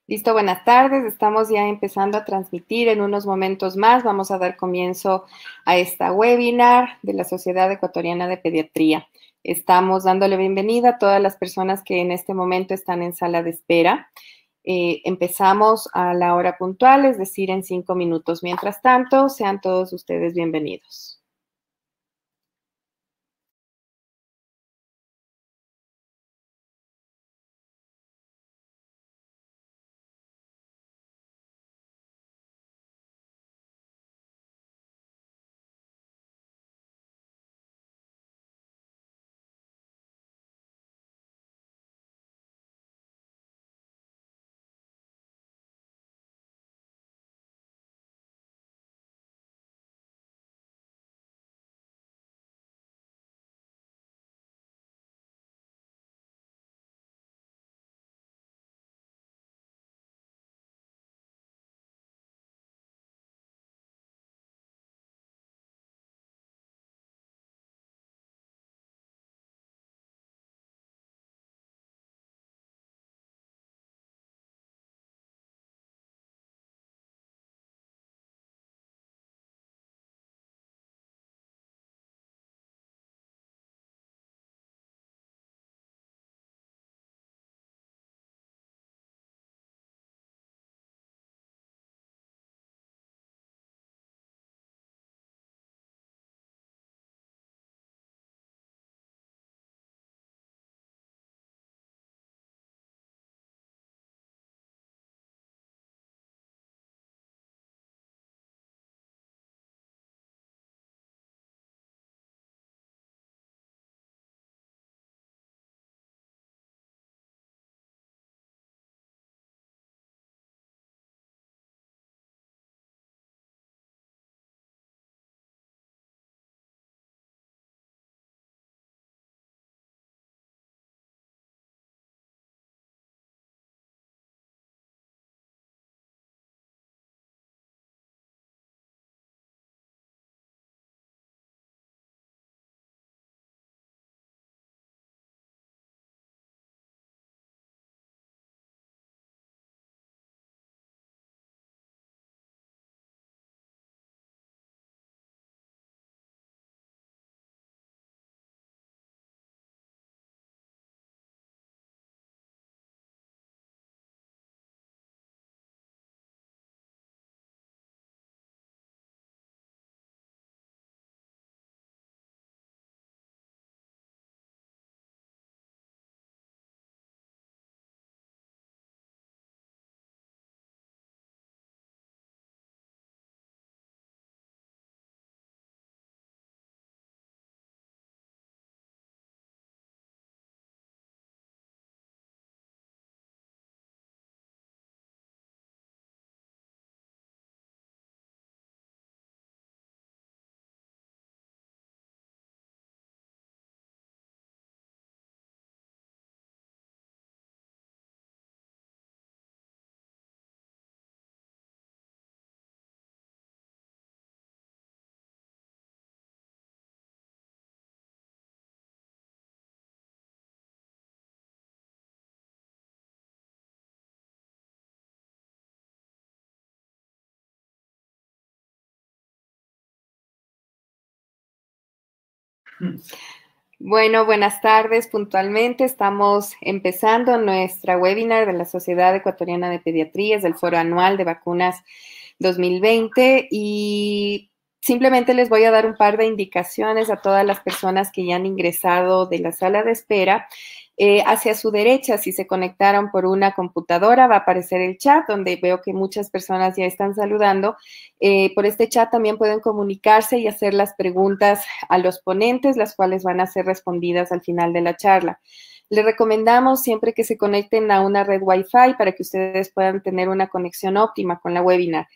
Listo, buenas tardes. Estamos ya empezando a transmitir en unos momentos más. Vamos a dar comienzo a esta webinar de la Sociedad Ecuatoriana de Pediatría. Estamos dándole bienvenida a todas las personas que en este momento están en sala de espera. Empezamos a la hora puntual, es decir, en 5 minutos. Mientras tanto, sean todos ustedes bienvenidos. Bueno, buenas tardes. Puntualmente estamos empezando nuestra webinar de la Sociedad Ecuatoriana de Pediatría, es el Foro Anual de Vacunas 2020 y simplemente les voy a dar un par de indicaciones a todas las personas que ya han ingresado de la sala de espera. Hacia su derecha, si se conectaron por una computadora, va a aparecer el chat, donde veo que muchas personas ya están saludando. Por este chat también pueden comunicarse y hacer las preguntas a los ponentes, las cuales van a ser respondidas al final de la charla. Les recomendamos siempre que se conecten a una red Wi-Fi para que ustedes puedan tener una conexión óptima con la webinar.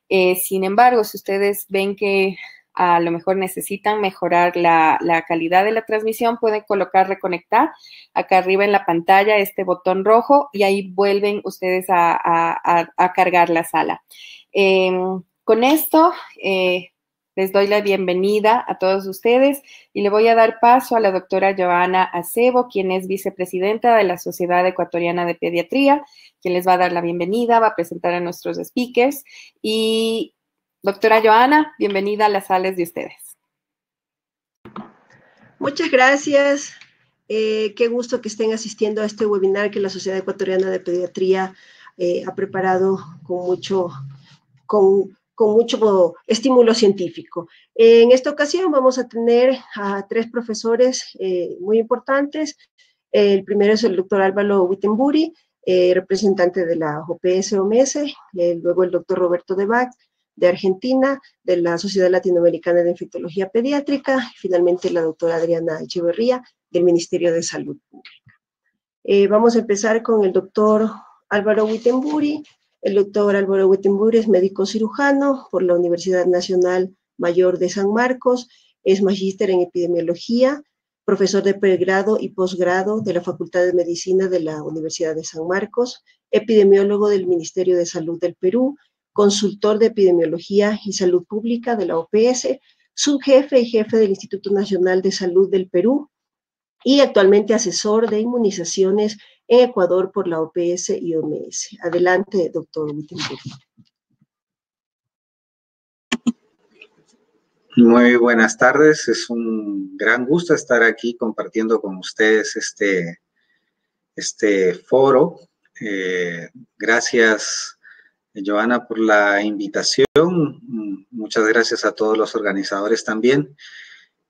Sin embargo, si ustedes ven que a lo mejor necesitan mejorar la calidad de la transmisión, pueden colocar reconectar acá arriba en la pantalla este botón rojo y ahí vuelven ustedes a cargar la sala. Con esto Les doy la bienvenida a todos ustedes y le voy a dar paso a la doctora Joana Acebo, quien es vicepresidenta de la Sociedad Ecuatoriana de Pediatría, quien les va a dar la bienvenida, va a presentar a nuestros speakers. Y doctora Joana, bienvenida a las salas de ustedes. Muchas gracias. Qué gusto que estén asistiendo a este webinar que la Sociedad Ecuatoriana de Pediatría ha preparado con mucho estímulo científico. En esta ocasión vamos a tener a 3 profesores muy importantes. El primero es el doctor Álvaro Wittenbury, representante de la OPS-OMS, luego el doctor Roberto Debac, de Argentina, de la Sociedad Latinoamericana de Infectología Pediátrica, y finalmente la doctora Adriana Echeverría, del Ministerio de Salud Pública. Vamos a empezar con el doctor Álvaro Wittenbury. El doctor Álvaro Wittenbury es médico cirujano por la Universidad Nacional Mayor de San Marcos, es magíster en epidemiología, profesor de pregrado y posgrado de la Facultad de Medicina de la Universidad de San Marcos, epidemiólogo del Ministerio de Salud del Perú, consultor de epidemiología y salud pública de la OPS, subjefe y jefe del Instituto Nacional de Salud del Perú y actualmente asesor de inmunizaciones en Ecuador por la OPS y OMS. Adelante, doctor Wittenbury. Muy buenas tardes, es un gran gusto estar aquí compartiendo con ustedes este foro. Gracias, Joana, por la invitación. Muchas gracias a todos los organizadores también.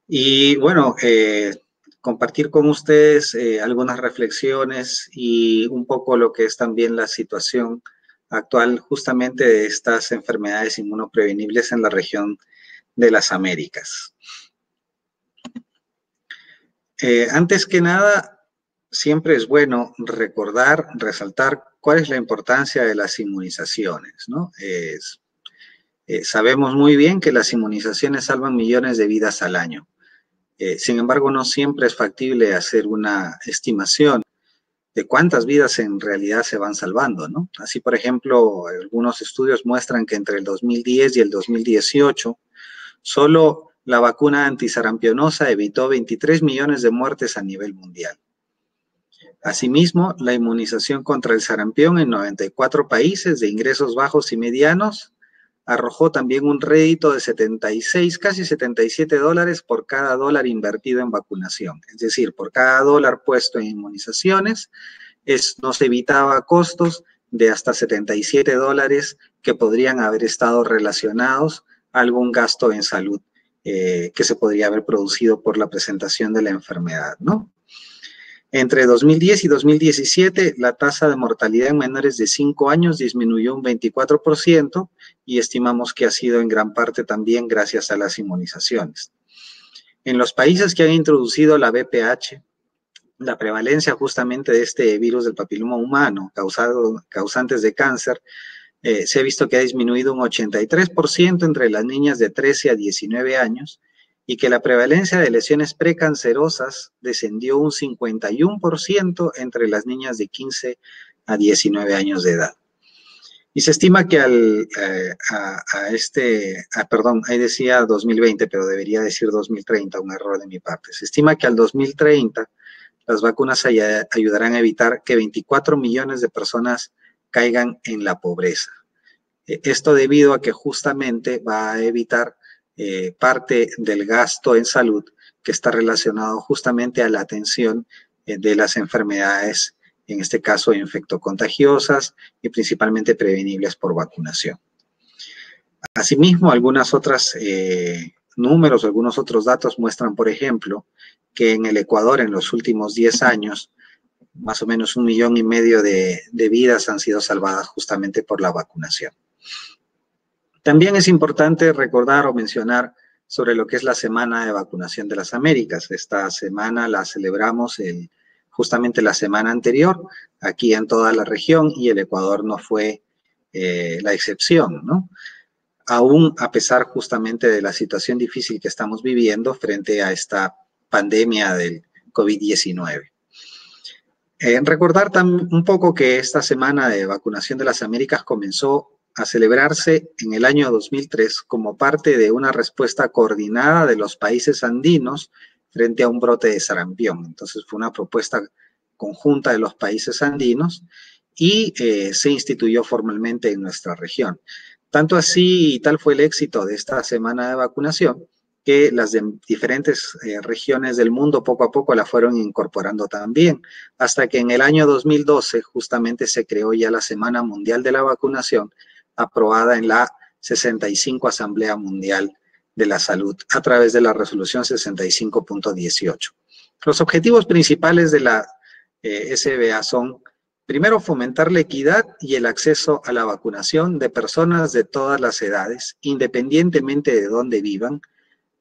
Y bueno, compartir con ustedes algunas reflexiones y un poco lo que es también la situación actual justamente de estas enfermedades inmunoprevenibles en la región de las Américas. Antes que nada, siempre es bueno recordar, resaltar cuál es la importancia de las inmunizaciones, ¿no? Sabemos muy bien que las inmunizaciones salvan millones de vidas al año. Sin embargo, no siempre es factible hacer una estimación de cuántas vidas en realidad se van salvando, ¿no? Así, por ejemplo, algunos estudios muestran que entre el 2010 y el 2018, solo la vacuna antisarampionosa evitó 23 millones de muertes a nivel mundial. Asimismo, la inmunización contra el sarampión en 94 países de ingresos bajos y medianos arrojó también un rédito de 76, casi $77 por cada dólar invertido en vacunación. Es decir, por cada dólar puesto en inmunizaciones, nos evitaba costos de hasta $77 que podrían haber estado relacionados a algún gasto en salud que se podría haber producido por la presentación de la enfermedad, ¿no? Entre 2010 y 2017, la tasa de mortalidad en menores de 5 años disminuyó un 24% y estimamos que ha sido en gran parte también gracias a las inmunizaciones. En los países que han introducido la VPH, la prevalencia justamente de este virus del papiloma humano causantes de cáncer, se ha visto que ha disminuido un 83% entre las niñas de 13 a 19 años y que la prevalencia de lesiones precancerosas descendió un 51% entre las niñas de 15 a 19 años de edad. Y se estima que perdón, ahí decía 2020, pero debería decir 2030, un error de mi parte. Se estima que al 2030 las vacunas ayudarán a evitar que 24 millones de personas caigan en la pobreza. Esto debido a que justamente va a evitar parte del gasto en salud que está relacionado justamente a la atención de las enfermedades, en este caso infectocontagiosas y principalmente prevenibles por vacunación. Asimismo, algunos otros números, algunos otros datos muestran, por ejemplo, que en el Ecuador en los últimos 10 años, más o menos 1,5 millones de vidas han sido salvadas justamente por la vacunación. También es importante recordar o mencionar sobre lo que es la Semana de Vacunación de las Américas. Esta semana la celebramos justamente la semana anterior, aquí en toda la región, y el Ecuador no fue la excepción, ¿no? Aún a pesar justamente de la situación difícil que estamos viviendo frente a esta pandemia del COVID-19. Recordar un poco que esta Semana de Vacunación de las Américas comenzó a celebrarse en el año 2003 como parte de una respuesta coordinada de los países andinos frente a un brote de sarampión. Entonces fue una propuesta conjunta de los países andinos y se instituyó formalmente en nuestra región. Tanto así y tal fue el éxito de esta semana de vacunación que las diferentes regiones del mundo poco a poco la fueron incorporando también, hasta que en el año 2012 justamente se creó ya la Semana Mundial de la Vacunación, aprobada en la 65 Asamblea Mundial de la Salud a través de la resolución 65.18. Los objetivos principales de la SBA son, primero, fomentar la equidad y el acceso a la vacunación de personas de todas las edades, independientemente de dónde vivan,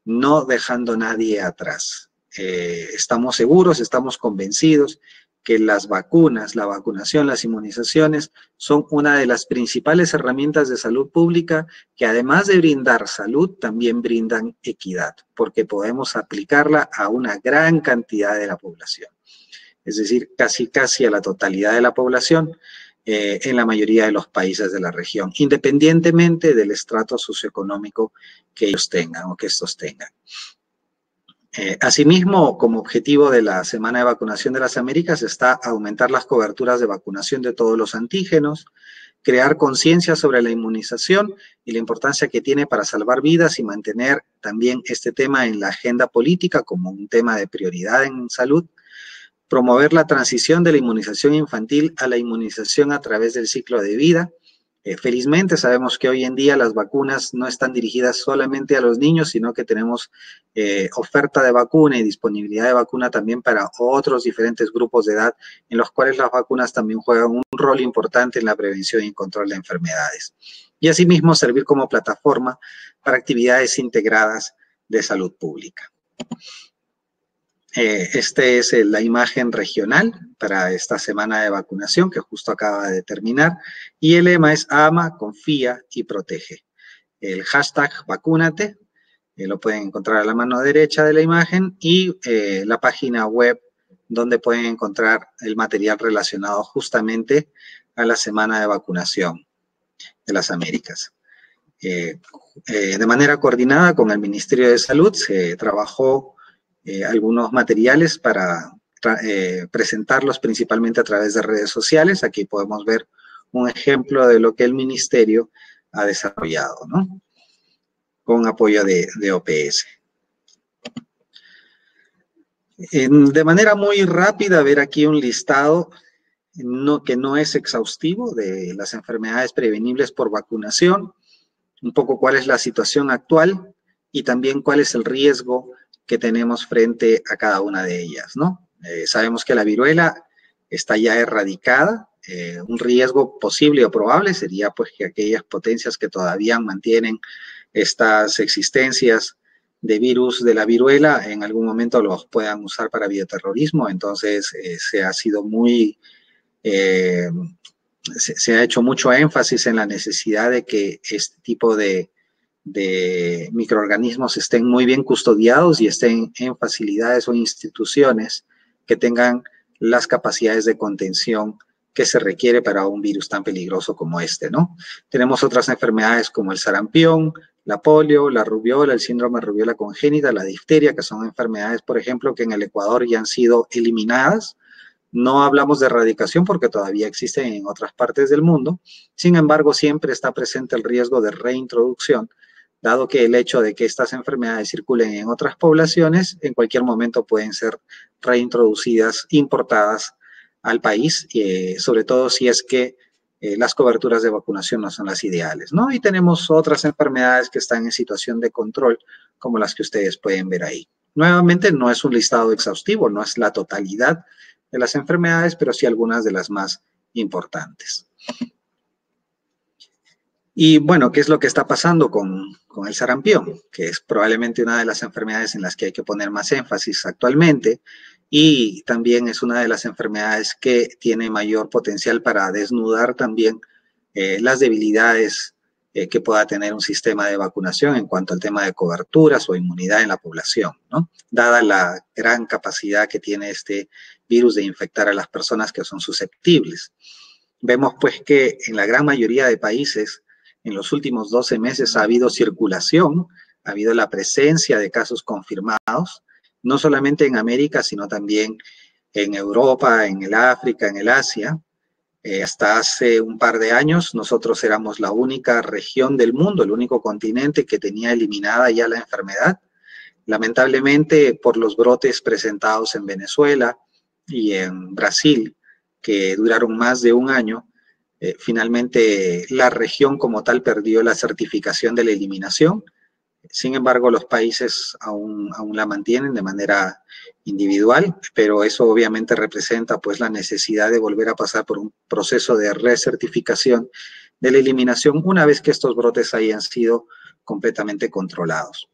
no dejando a nadie atrás. Estamos seguros, estamos convencidos que las vacunas, la vacunación, las inmunizaciones son una de las principales herramientas de salud pública que además de brindar salud, también brindan equidad, porque podemos aplicarla a una gran cantidad de la población. Es decir, casi a la totalidad de la población en la mayoría de los países de la región, independientemente del estrato socioeconómico que ellos tengan o que estos tengan. Asimismo, como objetivo de la Semana de Vacunación de las Américas está aumentar las coberturas de vacunación de todos los antígenos, crear conciencia sobre la inmunización y la importancia que tiene para salvar vidas y mantener también este tema en la agenda política como un tema de prioridad en salud, promover la transición de la inmunización infantil a la inmunización a través del ciclo de vida. Felizmente sabemos que hoy en día las vacunas no están dirigidas solamente a los niños, sino que tenemos oferta de vacuna y disponibilidad de vacuna también para otros diferentes grupos de edad, en los cuales las vacunas también juegan un rol importante en la prevención y control de enfermedades. Y asimismo servir como plataforma para actividades integradas de salud pública. Esta es la imagen regional para esta semana de vacunación que justo acaba de terminar y el lema es ama, confía y protege. El hashtag vacúnate lo pueden encontrar a la mano derecha de la imagen y la página web donde pueden encontrar el material relacionado justamente a la semana de vacunación de las Américas. De manera coordinada con el Ministerio de Salud se trabajó algunos materiales para presentarlos principalmente a través de redes sociales. Aquí podemos ver un ejemplo de lo que el ministerio ha desarrollado, ¿no? Con apoyo de OPS. De manera muy rápida, ver aquí un listado que no es exhaustivo de las enfermedades prevenibles por vacunación, un poco cuál es la situación actual y también cuál es el riesgo que tenemos frente a cada una de ellas, ¿no? Sabemos que la viruela está ya erradicada, un riesgo posible o probable sería pues que aquellas potencias que todavía mantienen estas existencias de virus de la viruela en algún momento los puedan usar para bioterrorismo, entonces se ha hecho mucho énfasis en la necesidad de que este tipo de microorganismos estén muy bien custodiados y estén en facilidades o instituciones que tengan las capacidades de contención que se requiere para un virus tan peligroso como este, ¿no? Tenemos otras enfermedades como el sarampión, la polio, la rubiola, el síndrome de rubiola congénita, la difteria, que son enfermedades, por ejemplo, que en el Ecuador ya han sido eliminadas. No hablamos de erradicación porque todavía existen en otras partes del mundo. Sin embargo, siempre está presente el riesgo de reintroducción, dado que el hecho de que estas enfermedades circulen en otras poblaciones, en cualquier momento pueden ser reintroducidas, importadas al país, sobre todo si es que las coberturas de vacunación no son las ideales, ¿no? Y tenemos otras enfermedades que están en situación de control, como las que ustedes pueden ver ahí. Nuevamente, no es un listado exhaustivo, no es la totalidad de las enfermedades, pero sí algunas de las más importantes. Y bueno, ¿qué es lo que está pasando con el sarampión? Que es probablemente una de las enfermedades en las que hay que poner más énfasis actualmente y también es una de las enfermedades que tiene mayor potencial para desnudar también las debilidades que pueda tener un sistema de vacunación en cuanto al tema de coberturas o inmunidad en la población, ¿no? Dada la gran capacidad que tiene este virus de infectar a las personas que son susceptibles. Vemos pues que en la gran mayoría de países en los últimos 12 meses ha habido circulación, ha habido la presencia de casos confirmados, no solamente en América, sino también en Europa, en el África, en el Asia. Hasta hace un par de años nosotros éramos la única región del mundo, el único continente que tenía eliminada ya la enfermedad. Lamentablemente, por los brotes presentados en Venezuela y en Brasil, que duraron más de un año, finalmente la región como tal perdió la certificación de la eliminación. Sin embargo, los países aún la mantienen de manera individual, pero eso obviamente representa pues la necesidad de volver a pasar por un proceso de recertificación de la eliminación una vez que estos brotes hayan sido completamente controlados.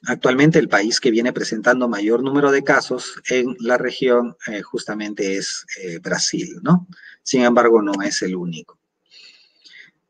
Actualmente el país que viene presentando mayor número de casos en la región justamente es Brasil, ¿no? Sin embargo, no es el único.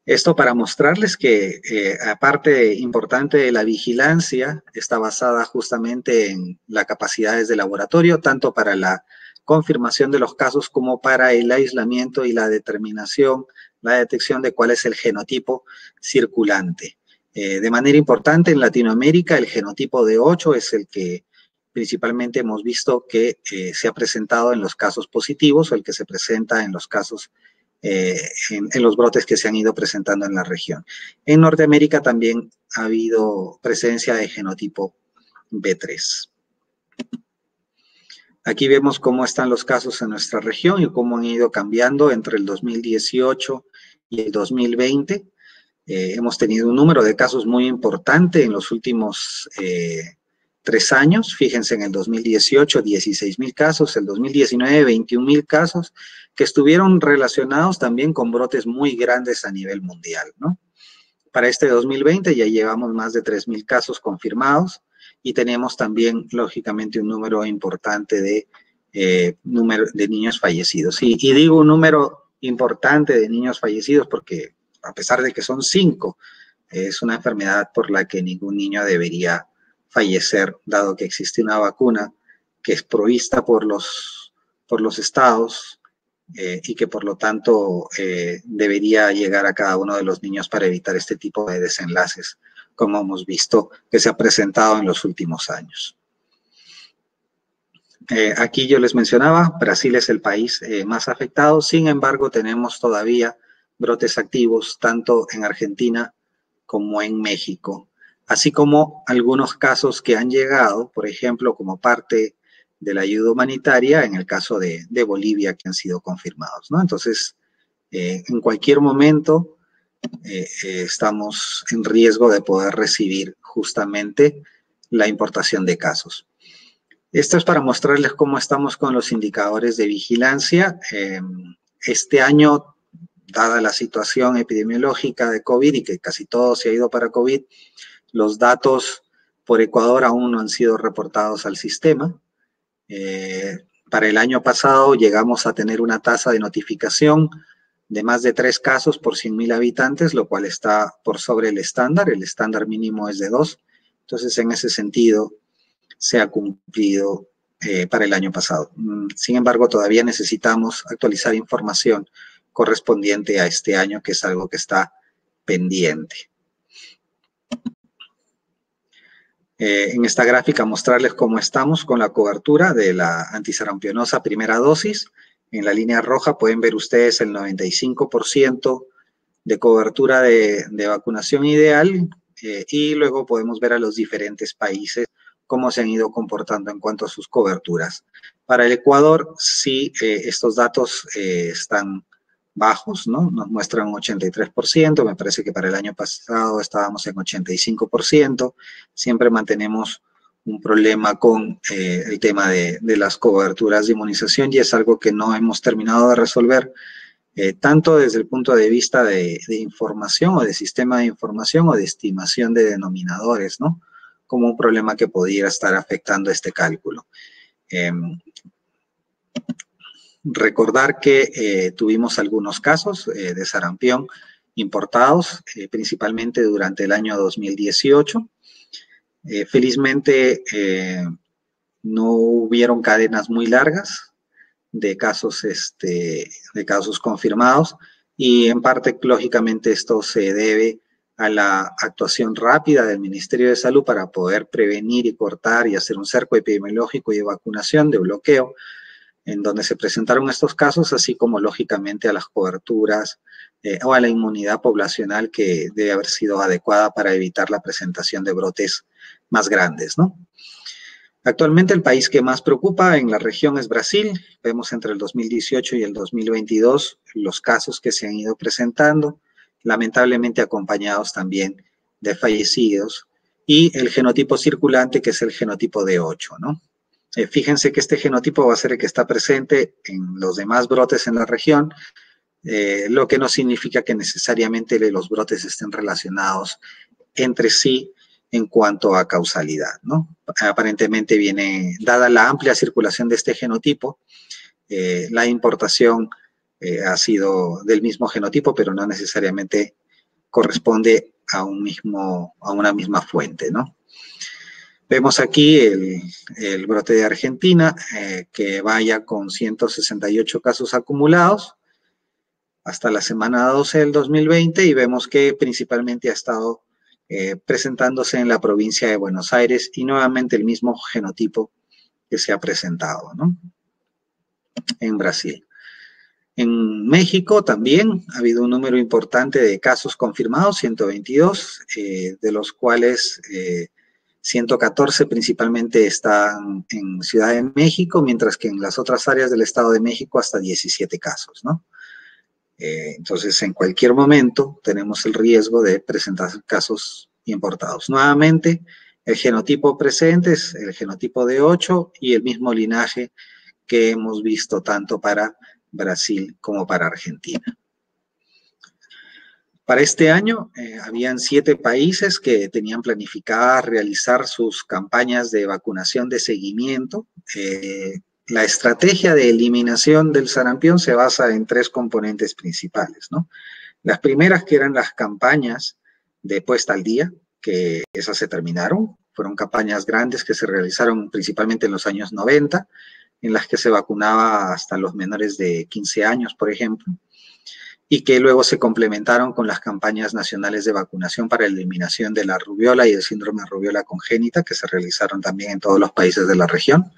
Esto para mostrarles que aparte importante de la vigilancia, está basada justamente en las capacidades de laboratorio, tanto para la confirmación de los casos como para el aislamiento y la determinación, la detección de cuál es el genotipo circulante. De manera importante, en Latinoamérica el genotipo D8 es el que principalmente hemos visto que se ha presentado en los casos positivos o el que se presenta en los casos en los brotes que se han ido presentando en la región. En Norteamérica también ha habido presencia de genotipo B3. Aquí vemos cómo están los casos en nuestra región y cómo han ido cambiando entre el 2018 y el 2020. Hemos tenido un número de casos muy importante en los últimos 3 años. Fíjense, en el 2018, 16,000 casos, el 2019, 21,000 casos, que estuvieron relacionados también con brotes muy grandes a nivel mundial, ¿no? Para este 2020 ya llevamos más de 3,000 casos confirmados y tenemos también, lógicamente, un número importante de niños fallecidos. Y digo un número importante de niños fallecidos porque, a pesar de que son 5, es una enfermedad por la que ningún niño debería fallecer, dado que existe una vacuna que es provista por los estados y que por lo tanto debería llegar a cada uno de los niños para evitar este tipo de desenlaces, como hemos visto que se ha presentado en los últimos años. Aquí yo les mencionaba, Brasil es el país más afectado, sin embargo tenemos todavía brotes activos tanto en Argentina como en México, así como algunos casos que han llegado, por ejemplo, como parte de la ayuda humanitaria, en el caso de Bolivia, que han sido confirmados, ¿no? Entonces, en cualquier momento estamos en riesgo de poder recibir justamente la importación de casos. Esto es para mostrarles cómo estamos con los indicadores de vigilancia. Este año, dada la situación epidemiológica de COVID y que casi todo se ha ido para COVID, los datos por Ecuador aún no han sido reportados al sistema. Para el año pasado llegamos a tener una tasa de notificación de más de 3 casos por 100,000 habitantes, lo cual está por sobre el estándar mínimo es de 2. Entonces, en ese sentido, se ha cumplido para el año pasado. Sin embargo, todavía necesitamos actualizar información correspondiente a este año, que es algo que está pendiente. En esta gráfica mostrarles cómo estamos con la cobertura de la antisarampionosa primera dosis. En la línea roja pueden ver ustedes el 95% de cobertura de vacunación ideal y luego podemos ver a los diferentes países cómo se han ido comportando en cuanto a sus coberturas. Para el Ecuador, sí, estos datos están bajos, ¿no? Nos muestran un 83%, me parece que para el año pasado estábamos en 85%, siempre mantenemos un problema con el tema de las coberturas de inmunización y es algo que no hemos terminado de resolver, tanto desde el punto de vista de información o de sistema de información o de estimación de denominadores, ¿no? Como un problema que pudiera estar afectando este cálculo. Recordar que tuvimos algunos casos de sarampión importados, principalmente durante el año 2018. Felizmente no hubieron cadenas muy largas de casos confirmados. y en parte, lógicamente, esto se debe a la actuación rápida del Ministerio de Salud para poder prevenir y cortar y hacer un cerco epidemiológico y de vacunación, de bloqueo, en donde se presentaron estos casos, así como, lógicamente, a las coberturas o a la inmunidad poblacional que debe haber sido adecuada para evitar la presentación de brotes más grandes, ¿no? Actualmente el país que más preocupa en la región es Brasil. Vemos entre el 2018 y el 2022 los casos que se han ido presentando, lamentablemente acompañados también de fallecidos, y el genotipo circulante, que es el genotipo D8, ¿no? Fíjense que este genotipo va a ser el que está presente en los demás brotes en la región, lo que no significa que necesariamente los brotes estén relacionados entre sí en cuanto a causalidad, ¿no? Aparentemente viene, dada la amplia circulación de este genotipo, la importación ha sido del mismo genotipo, pero no necesariamente corresponde a una misma fuente, ¿no? Vemos aquí el brote de Argentina, que vaya con 168 casos acumulados hasta la semana 12 del 2020, y vemos que principalmente ha estado presentándose en la provincia de Buenos Aires, y nuevamente el mismo genotipo que se ha presentado, ¿no? En Brasil. En México también ha habido un número importante de casos confirmados, 122, de los cuales 114 principalmente están en Ciudad de México, mientras que en las otras áreas del Estado de México hasta 17 casos, ¿no? Entonces, en cualquier momento tenemos el riesgo de presentar casos importados. Nuevamente, el genotipo presente es el genotipo D8 y el mismo linaje que hemos visto tanto para Brasil como para Argentina. Para este año, habían 7 países que tenían planificadas realizar sus campañas de vacunación de seguimiento. La estrategia de eliminación del sarampión se basa en 3 componentes principales, ¿no? Las primeras, que eran las campañas de puesta al día, que esas se terminaron. Fueron campañas grandes que se realizaron principalmente en los años 90, en las que se vacunaba hasta los menores de 15 años, por ejemplo, y que luego se complementaron con las campañas nacionales de vacunación para la eliminación de la rubiola y el síndrome de rubiola congénita, que se realizaron también en todos los países de la región.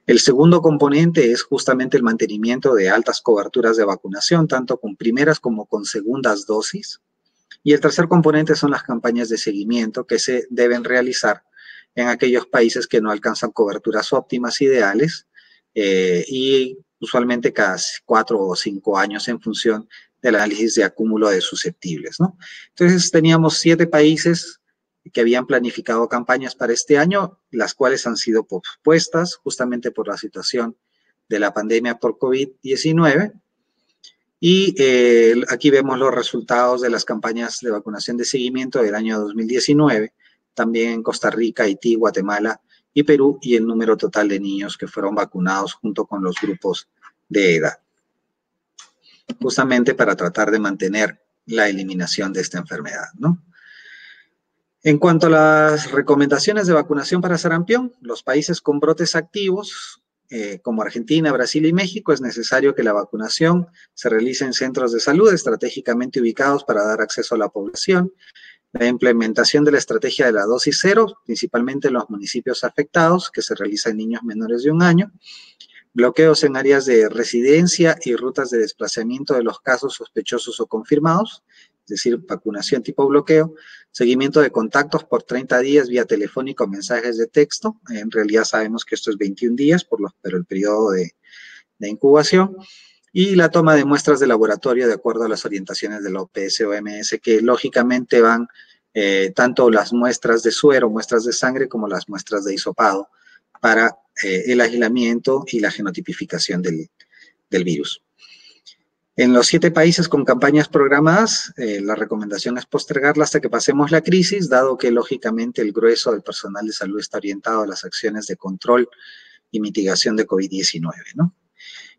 El segundo componente es justamente el mantenimiento de altas coberturas de vacunación, tanto con primeras como con segundas dosis. Y el tercer componente son las campañas de seguimiento que se deben realizar en aquellos países que no alcanzan coberturas óptimas ideales, y usualmente cada 4 o 5 años en función del análisis de acúmulo de susceptibles, ¿no? Entonces teníamos 7 países que habían planificado campañas para este año, las cuales han sido pospuestas justamente por la situación de la pandemia por COVID-19. Y aquí vemos los resultados de las campañas de vacunación de seguimiento del año 2019, también en Costa Rica, Haití, Guatemala y Perú, y el número total de niños que fueron vacunados junto con los grupos de edad, justamente para tratar de mantener la eliminación de esta enfermedad, ¿no? En cuanto a las recomendaciones de vacunación para sarampión, los países con brotes activos, como Argentina, Brasil y México, es necesario que la vacunación se realice en centros de salud estratégicamente ubicados para dar acceso a la población. La implementación de la estrategia de la dosis cero, principalmente en los municipios afectados, que se realiza en niños menores de 1 año. Bloqueos en áreas de residencia y rutas de desplazamiento de los casos sospechosos o confirmados, es decir, vacunación tipo bloqueo. Seguimiento de contactos por 30 días vía telefónico o mensajes de texto. En realidad sabemos que esto es 21 días, pero el periodo de incubación. Y la toma de muestras de laboratorio de acuerdo a las orientaciones de la OPS-OMS, que lógicamente van tanto las muestras de suero, muestras de sangre, como las muestras de hisopado para el aislamiento y la genotipificación del virus. En los 7 países con campañas programadas, la recomendación es postergarla hasta que pasemos la crisis, dado que lógicamente el grueso del personal de salud está orientado a las acciones de control y mitigación de COVID-19, ¿no?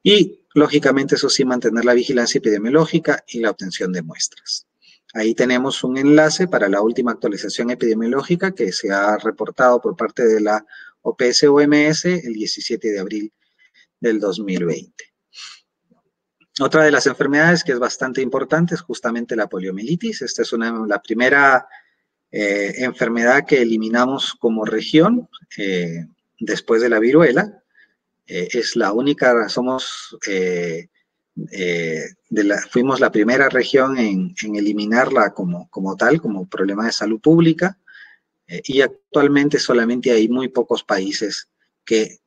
Y, lógicamente, eso sí, mantener la vigilancia epidemiológica y la obtención de muestras. Ahí tenemos un enlace para la última actualización epidemiológica que se ha reportado por parte de la OPS-OMS el 17 de abril del 2020. Otra de las enfermedades que es bastante importante es justamente la poliomielitis. Esta es la primera enfermedad que eliminamos como región después de la viruela. Es la única, fuimos la primera región en eliminarla como tal, como problema de salud pública, y actualmente solamente hay muy pocos países que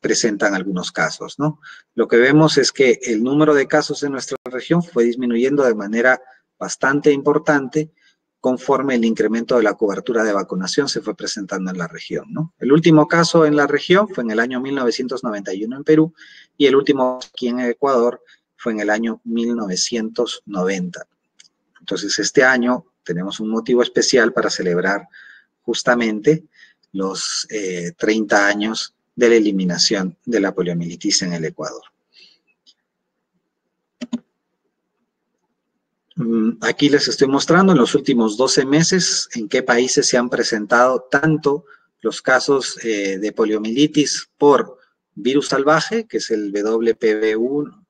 presentan algunos casos, ¿no? Lo que vemos es que el número de casos en nuestra región fue disminuyendo de manera bastante importante conforme el incremento de la cobertura de vacunación se fue presentando en la región, ¿no? El último caso en la región fue en el año 1991 en Perú y el último aquí en Ecuador fue en el año 1990. Entonces, este año tenemos un motivo especial para celebrar justamente los 30 años de la eliminación de la poliomielitis en el Ecuador. Aquí les estoy mostrando en los últimos 12 meses en qué países se han presentado tanto los casos de poliomielitis por virus salvaje, que es el WPV1,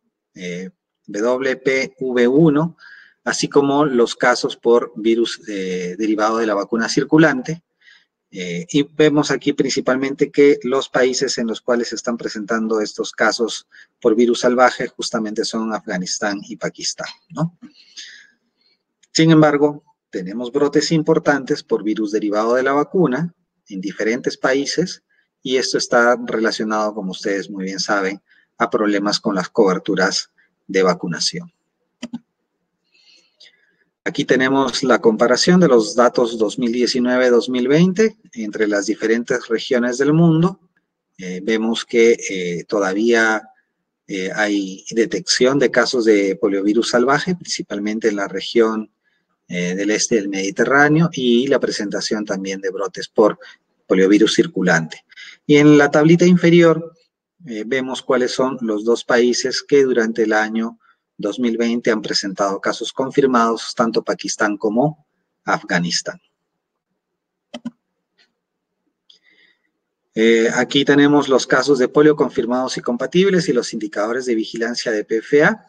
así como los casos por virus derivado de la vacuna circulante. Y vemos aquí principalmente que los países en los cuales se están presentando estos casos por virus salvaje justamente son Afganistán y Pakistán, ¿no? Sin embargo, tenemos brotes importantes por virus derivado de la vacuna en diferentes países y esto está relacionado, como ustedes muy bien saben, a problemas con las coberturas de vacunación. Aquí tenemos la comparación de los datos 2019-2020 entre las diferentes regiones del mundo. Vemos que todavía hay detección de casos de poliovirus salvaje, principalmente en la región del este del Mediterráneo, y la presentación también de brotes por poliovirus circulante. Y en la tablita inferior vemos cuáles son los dos países que durante el año 2020 han presentado casos confirmados, tanto Pakistán como Afganistán. Aquí tenemos los casos de polio confirmados y compatibles y los indicadores de vigilancia de PFA.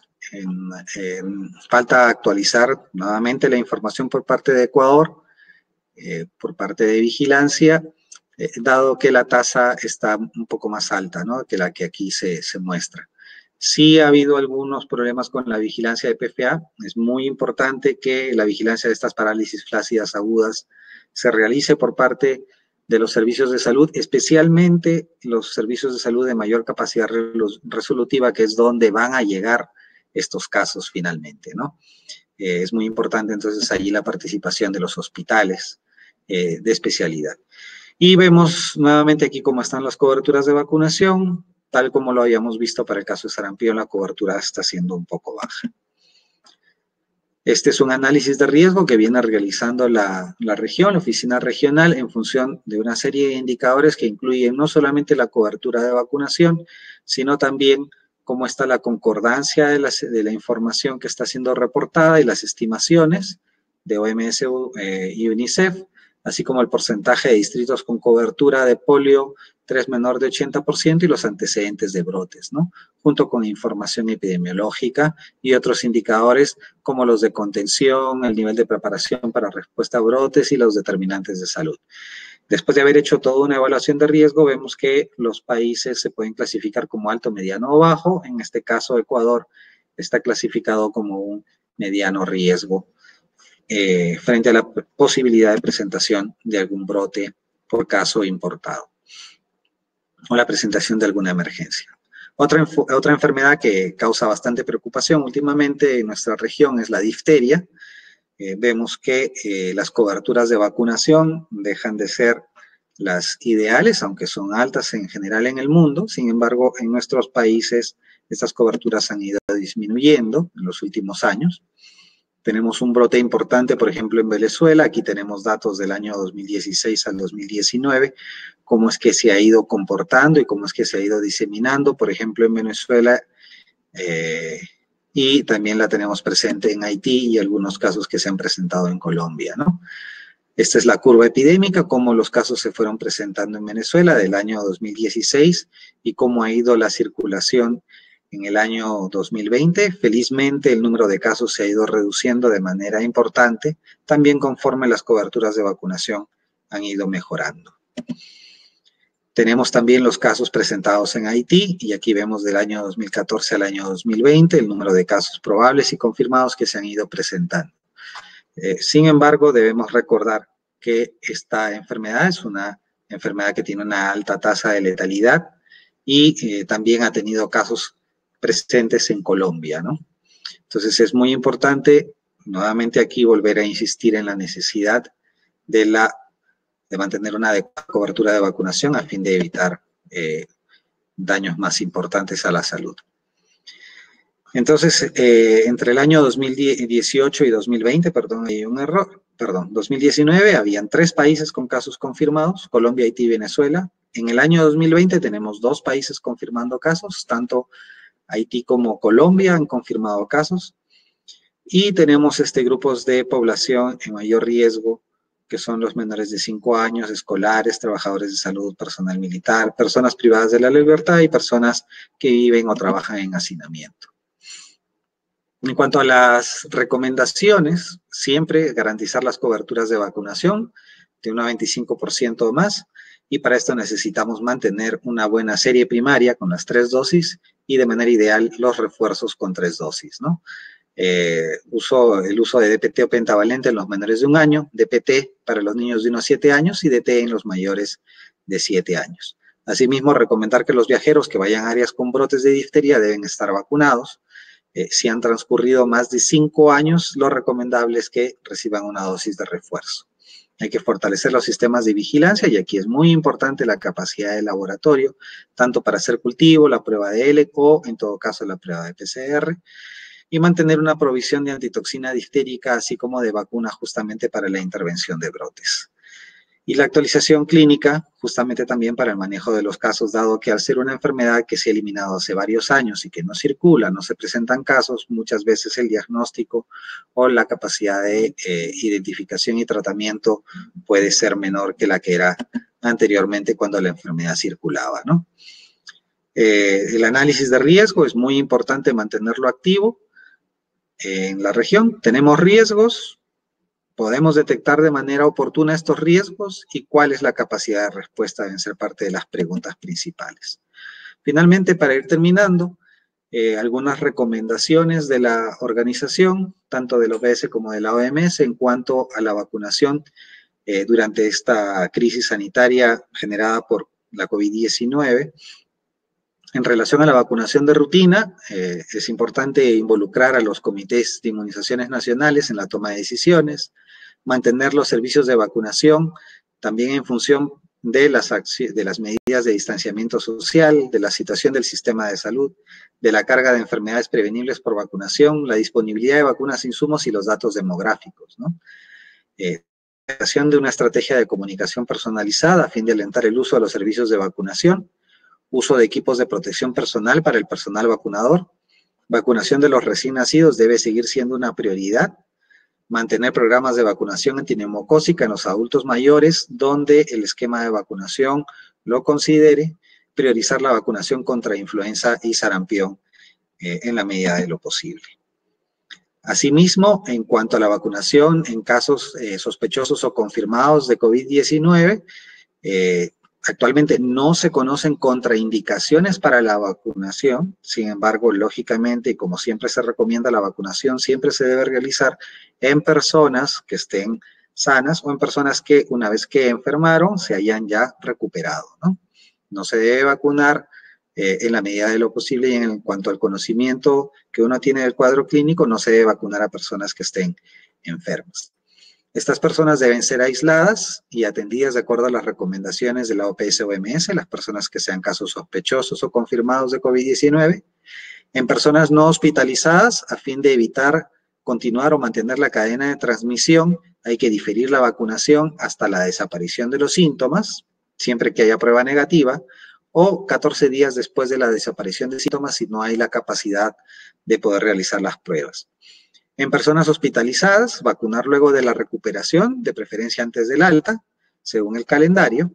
Falta actualizar nuevamente la información por parte de Ecuador, por parte de vigilancia, dado que la tasa está un poco más alta, ¿no?, que la que aquí se muestra. Sí ha habido algunos problemas con la vigilancia de PFA. Es muy importante que la vigilancia de estas parálisis flácidas agudas se realice por parte de los servicios de salud, especialmente los servicios de salud de mayor capacidad resolutiva, que es donde van a llegar estos casos finalmente, ¿no? Es muy importante entonces allí la participación de los hospitales de especialidad. Y vemos nuevamente aquí cómo están las coberturas de vacunación. Tal como lo habíamos visto para el caso de sarampión, la cobertura está siendo un poco baja. Este es un análisis de riesgo que viene realizando la región, la oficina regional, en función de una serie de indicadores que incluyen no solamente la cobertura de vacunación, sino también cómo está la concordancia de la información que está siendo reportada y las estimaciones de OMS y UNICEF, así como el porcentaje de distritos con cobertura de polio 3 menor de 80% y los antecedentes de brotes, ¿no?, junto con información epidemiológica y otros indicadores como los de contención, el nivel de preparación para respuesta a brotes y los determinantes de salud. Después de haber hecho toda una evaluación de riesgo, vemos que los países se pueden clasificar como alto, mediano o bajo. En este caso, Ecuador está clasificado como un mediano riesgo frente a la posibilidad de presentación de algún brote por caso importado o la presentación de alguna emergencia. Otra enfermedad que causa bastante preocupación últimamente en nuestra región es la difteria. Vemos que las coberturas de vacunación dejan de ser las ideales, aunque son altas en general en el mundo. Sin embargo, en nuestros países estas coberturas han ido disminuyendo en los últimos años. Tenemos un brote importante, por ejemplo, en Venezuela. Aquí tenemos datos del año 2016 al 2019, cómo es que se ha ido comportando y cómo es que se ha ido diseminando, por ejemplo, en Venezuela, y también la tenemos presente en Haití y algunos casos que se han presentado en Colombia, ¿no? Esta es la curva epidémica, cómo los casos se fueron presentando en Venezuela del año 2016 y cómo ha ido la circulación en el año 2020. Felizmente, el número de casos se ha ido reduciendo de manera importante, también conforme las coberturas de vacunación han ido mejorando. Tenemos también los casos presentados en Haití, y aquí vemos del año 2014 al año 2020 el número de casos probables y confirmados que se han ido presentando. Sin embargo, debemos recordar que esta enfermedad es una enfermedad que tiene una alta tasa de letalidad y también ha tenido casos presentes en Colombia, ¿no? Entonces es muy importante, nuevamente aquí, volver a insistir en la necesidad de mantener una adecuada cobertura de vacunación a fin de evitar daños más importantes a la salud. Entonces, entre el año 2018 y 2020, perdón, hay un error, 2019 habían 3 países con casos confirmados, Colombia, Haití y Venezuela. En el año 2020 tenemos 2 países confirmando casos, tanto Haití como Colombia han confirmado casos. Y tenemos grupos de población en mayor riesgo, que son los menores de 5 años, escolares, trabajadores de salud, personal militar, personas privadas de la libertad y personas que viven o trabajan en hacinamiento. En cuanto a las recomendaciones, siempre garantizar las coberturas de vacunación de un 95% o más, y para esto necesitamos mantener una buena serie primaria con las 3 dosis y de manera ideal los refuerzos con 3 dosis, ¿no? El uso de DPT o pentavalente en los menores de 1 año, DPT para los niños de 1 a 7 años y DT en los mayores de 7 años. Asimismo, recomendar que los viajeros que vayan a áreas con brotes de difteria deben estar vacunados. Si han transcurrido más de 5 años, lo recomendable es que reciban una dosis de refuerzo. Hay que fortalecer los sistemas de vigilancia y aquí es muy importante la capacidad de laboratorio, tanto para hacer cultivo, la prueba de ELEC o, en todo caso, la prueba de PCR, y mantener una provisión de antitoxina diftérica, así como de vacuna justamente para la intervención de brotes. Y la actualización clínica, justamente también para el manejo de los casos, dado que al ser una enfermedad que se ha eliminado hace varios años y que no circula, no se presentan casos, muchas veces el diagnóstico o la capacidad de identificación y tratamiento puede ser menor que la que era anteriormente cuando la enfermedad circulaba, ¿no? El análisis de riesgo es muy importante mantenerlo activo. En la región tenemos riesgos. ¿Podemos detectar de manera oportuna estos riesgos? ¿Y cuál es la capacidad de respuesta? Deben ser parte de las preguntas principales. Finalmente, para ir terminando, algunas recomendaciones de la organización, tanto del OPS como de la OMS, en cuanto a la vacunación durante esta crisis sanitaria generada por la COVID-19. En relación a la vacunación de rutina, es importante involucrar a los comités de inmunizaciones nacionales en la toma de decisiones, mantener los servicios de vacunación también en función de las medidas de distanciamiento social, de la situación del sistema de salud, de la carga de enfermedades prevenibles por vacunación, la disponibilidad de vacunas, insumos y los datos demográficos, ¿no? Creación de una estrategia de comunicación personalizada a fin de alentar el uso de los servicios de vacunación, uso de equipos de protección personal para el personal vacunador, vacunación de los recién nacidos debe seguir siendo una prioridad, mantener programas de vacunación antineumocócica en los adultos mayores donde el esquema de vacunación lo considere, priorizar la vacunación contra influenza y sarampión en la medida de lo posible. Asimismo, en cuanto a la vacunación en casos sospechosos o confirmados de COVID-19, actualmente no se conocen contraindicaciones para la vacunación. Sin embargo, lógicamente, y como siempre se recomienda, la vacunación siempre se debe realizar en personas que estén sanas o en personas que una vez que enfermaron se hayan ya recuperado, ¿no? No se debe vacunar en la medida de lo posible, y en cuanto al conocimiento que uno tiene del cuadro clínico, no se debe vacunar a personas que estén enfermas. Estas personas deben ser aisladas y atendidas de acuerdo a las recomendaciones de la OPS-OMS, las personas que sean casos sospechosos o confirmados de COVID-19, en personas no hospitalizadas, a fin de evitar continuar o mantener la cadena de transmisión, hay que diferir la vacunación hasta la desaparición de los síntomas, siempre que haya prueba negativa, o 14 días después de la desaparición de síntomas si no hay la capacidad de poder realizar las pruebas. En personas hospitalizadas, vacunar luego de la recuperación, de preferencia antes del alta, según el calendario.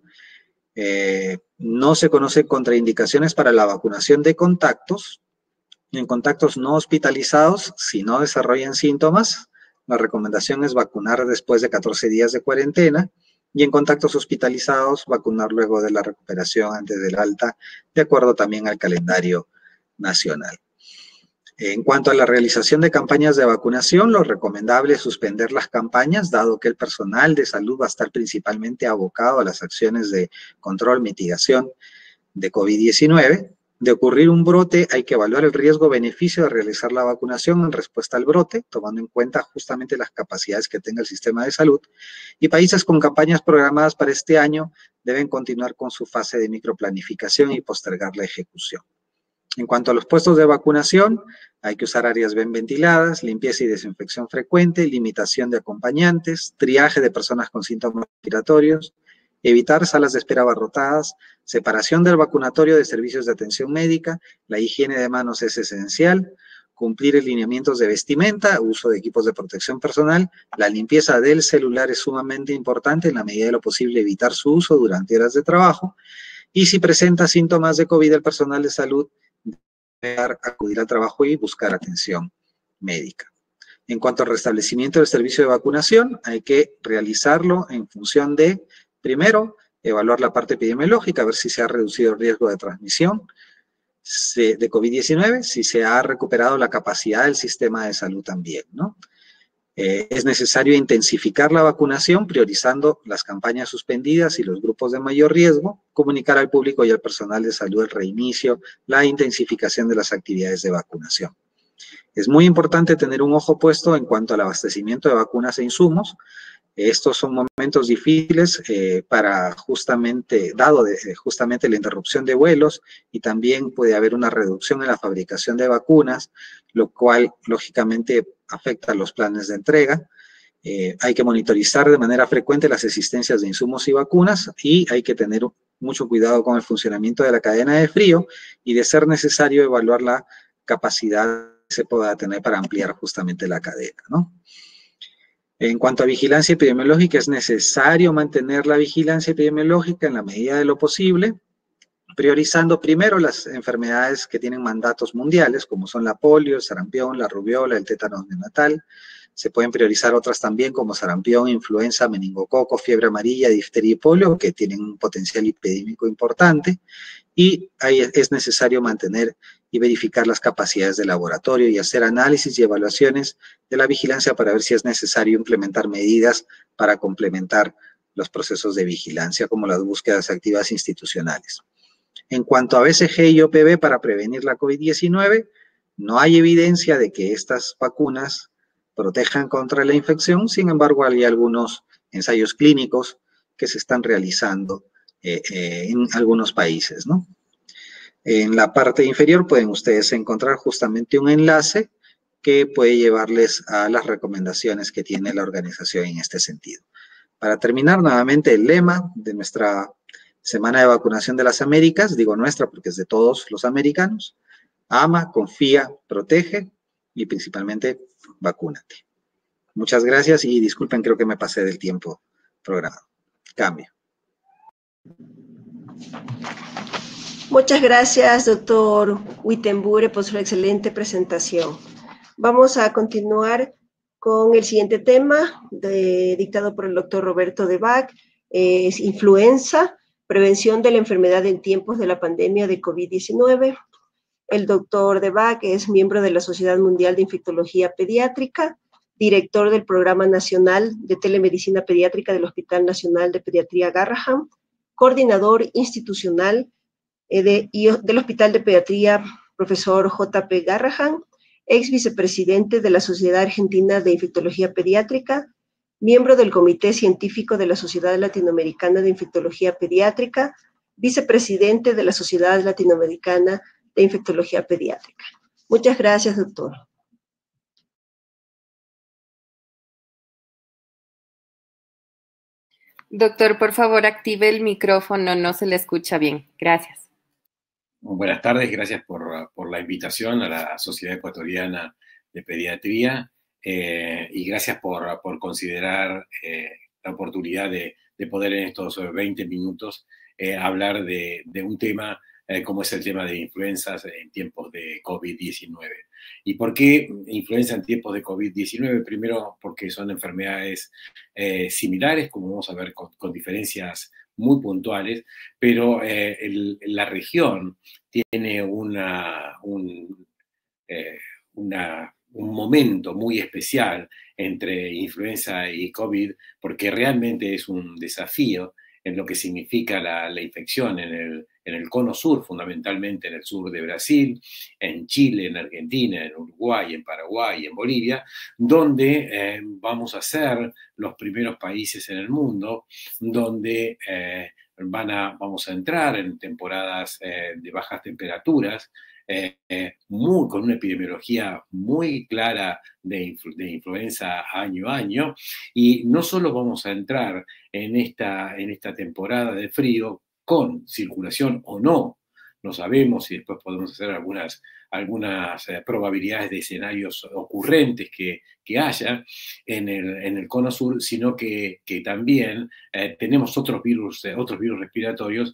No se conocen contraindicaciones para la vacunación de contactos, En contactos no hospitalizados, si no desarrollan síntomas, la recomendación es vacunar después de 14 días de cuarentena, y en contactos hospitalizados, vacunar luego de la recuperación antes del alta, de acuerdo también al calendario nacional. En cuanto a la realización de campañas de vacunación, lo recomendable es suspender las campañas, dado que el personal de salud va a estar principalmente abocado a las acciones de control, mitigación de COVID-19. De ocurrir un brote, hay que evaluar el riesgo-beneficio de realizar la vacunación en respuesta al brote, tomando en cuenta justamente las capacidades que tenga el sistema de salud. Y países con campañas programadas para este año deben continuar con su fase de microplanificación y postergar la ejecución. En cuanto a los puestos de vacunación, hay que usar áreas bien ventiladas, limpieza y desinfección frecuente, limitación de acompañantes, triaje de personas con síntomas respiratorios, evitar salas de espera abarrotadas, separación del vacunatorio de servicios de atención médica, la higiene de manos es esencial, cumplir lineamientos de vestimenta, uso de equipos de protección personal, la limpieza del celular es sumamente importante, en la medida de lo posible evitar su uso durante horas de trabajo, y si presenta síntomas de COVID, el personal de salud debe acudir al trabajo y buscar atención médica. En cuanto al restablecimiento del servicio de vacunación, hay que realizarlo en función de, primero, evaluar la parte epidemiológica, ver si se ha reducido el riesgo de transmisión de COVID-19, si se ha recuperado la capacidad del sistema de salud también, ¿no? Es necesario intensificar la vacunación, priorizando las campañas suspendidas y los grupos de mayor riesgo, comunicar al público y al personal de salud el reinicio, la intensificación de las actividades de vacunación. Es muy importante tener un ojo puesto en cuanto al abastecimiento de vacunas e insumos. Estos son momentos difíciles para justamente la interrupción de vuelos, y también puede haber una reducción en la fabricación de vacunas, lo cual lógicamente afecta a los planes de entrega. Hay que monitorizar de manera frecuente las existencias de insumos y vacunas, y hay que tener mucho cuidado con el funcionamiento de la cadena de frío, y de ser necesario evaluar la capacidad que se pueda tener para ampliar justamente la cadena, ¿no? En cuanto a vigilancia epidemiológica, es necesario mantener la vigilancia epidemiológica en la medida de lo posible, priorizando primero las enfermedades que tienen mandatos mundiales, como son la polio, el sarampión, la rubiola, el tétano neonatal. Se pueden priorizar otras también, como sarampión, influenza, meningococo, fiebre amarilla, difteria y polio, que tienen un potencial epidémico importante. Y ahí es necesario mantener y verificar las capacidades del laboratorio y hacer análisis y evaluaciones de la vigilancia para ver si es necesario implementar medidas para complementar los procesos de vigilancia, como las búsquedas activas institucionales. En cuanto a BCG y OPV para prevenir la COVID-19, no hay evidencia de que estas vacunas protejan contra la infección. Sin embargo, hay algunos ensayos clínicos que se están realizando en algunos países, ¿no? En la parte inferior pueden ustedes encontrar justamente un enlace que puede llevarles a las recomendaciones que tiene la organización en este sentido. Para terminar, nuevamente el lema de nuestra Semana de Vacunación de las Américas, digo nuestra porque es de todos los americanos: ama, confía, protege y principalmente vacúnate. Muchas gracias y disculpen, creo que me pasé del tiempo programado. Cambio. Muchas gracias, doctor Wittenbury, por su excelente presentación. Vamos a continuar con el siguiente tema, dictado por el doctor Roberto Debac, es influenza, prevención de la enfermedad en tiempos de la pandemia de COVID-19. El doctor Debac es miembro de la Sociedad Mundial de Infectología Pediátrica, director del Programa Nacional de Telemedicina Pediátrica del Hospital Nacional de Pediatría Garrahan, coordinador institucional del Hospital de Pediatría Profesor J.P. Garrahan, ex vicepresidente de la Sociedad Argentina de Infectología Pediátrica, miembro del Comité Científico de la Sociedad Latinoamericana de Infectología Pediátrica, vicepresidente de la Sociedad Latinoamericana de Infectología Pediátrica. Muchas gracias, doctor. Doctor, por favor, active el micrófono, no se le escucha bien. Gracias. Buenas tardes, gracias por la invitación a la Sociedad Ecuatoriana de Pediatría y gracias por considerar la oportunidad de poder en estos 20 minutos hablar de un tema como es el tema de influencias en tiempos de COVID-19. ¿Y por qué influenza en tiempos de COVID-19? Primero, porque son enfermedades similares, como vamos a ver, con diferencias muy puntuales, pero la región tiene un momento muy especial entre influenza y COVID, porque realmente es un desafío en lo que significa la infección en el cono sur, fundamentalmente en el sur de Brasil, en Chile, en Argentina, en Uruguay, en Paraguay, en Bolivia, donde vamos a ser los primeros países en el mundo donde vamos a entrar en temporadas de bajas temperaturas, con una epidemiología muy clara de influenza año a año, y no solo vamos a entrar en esta temporada de frío con circulación o no sabemos, y después podemos hacer algunas probabilidades de escenarios ocurrentes que haya en el cono sur, sino que también tenemos otros virus respiratorios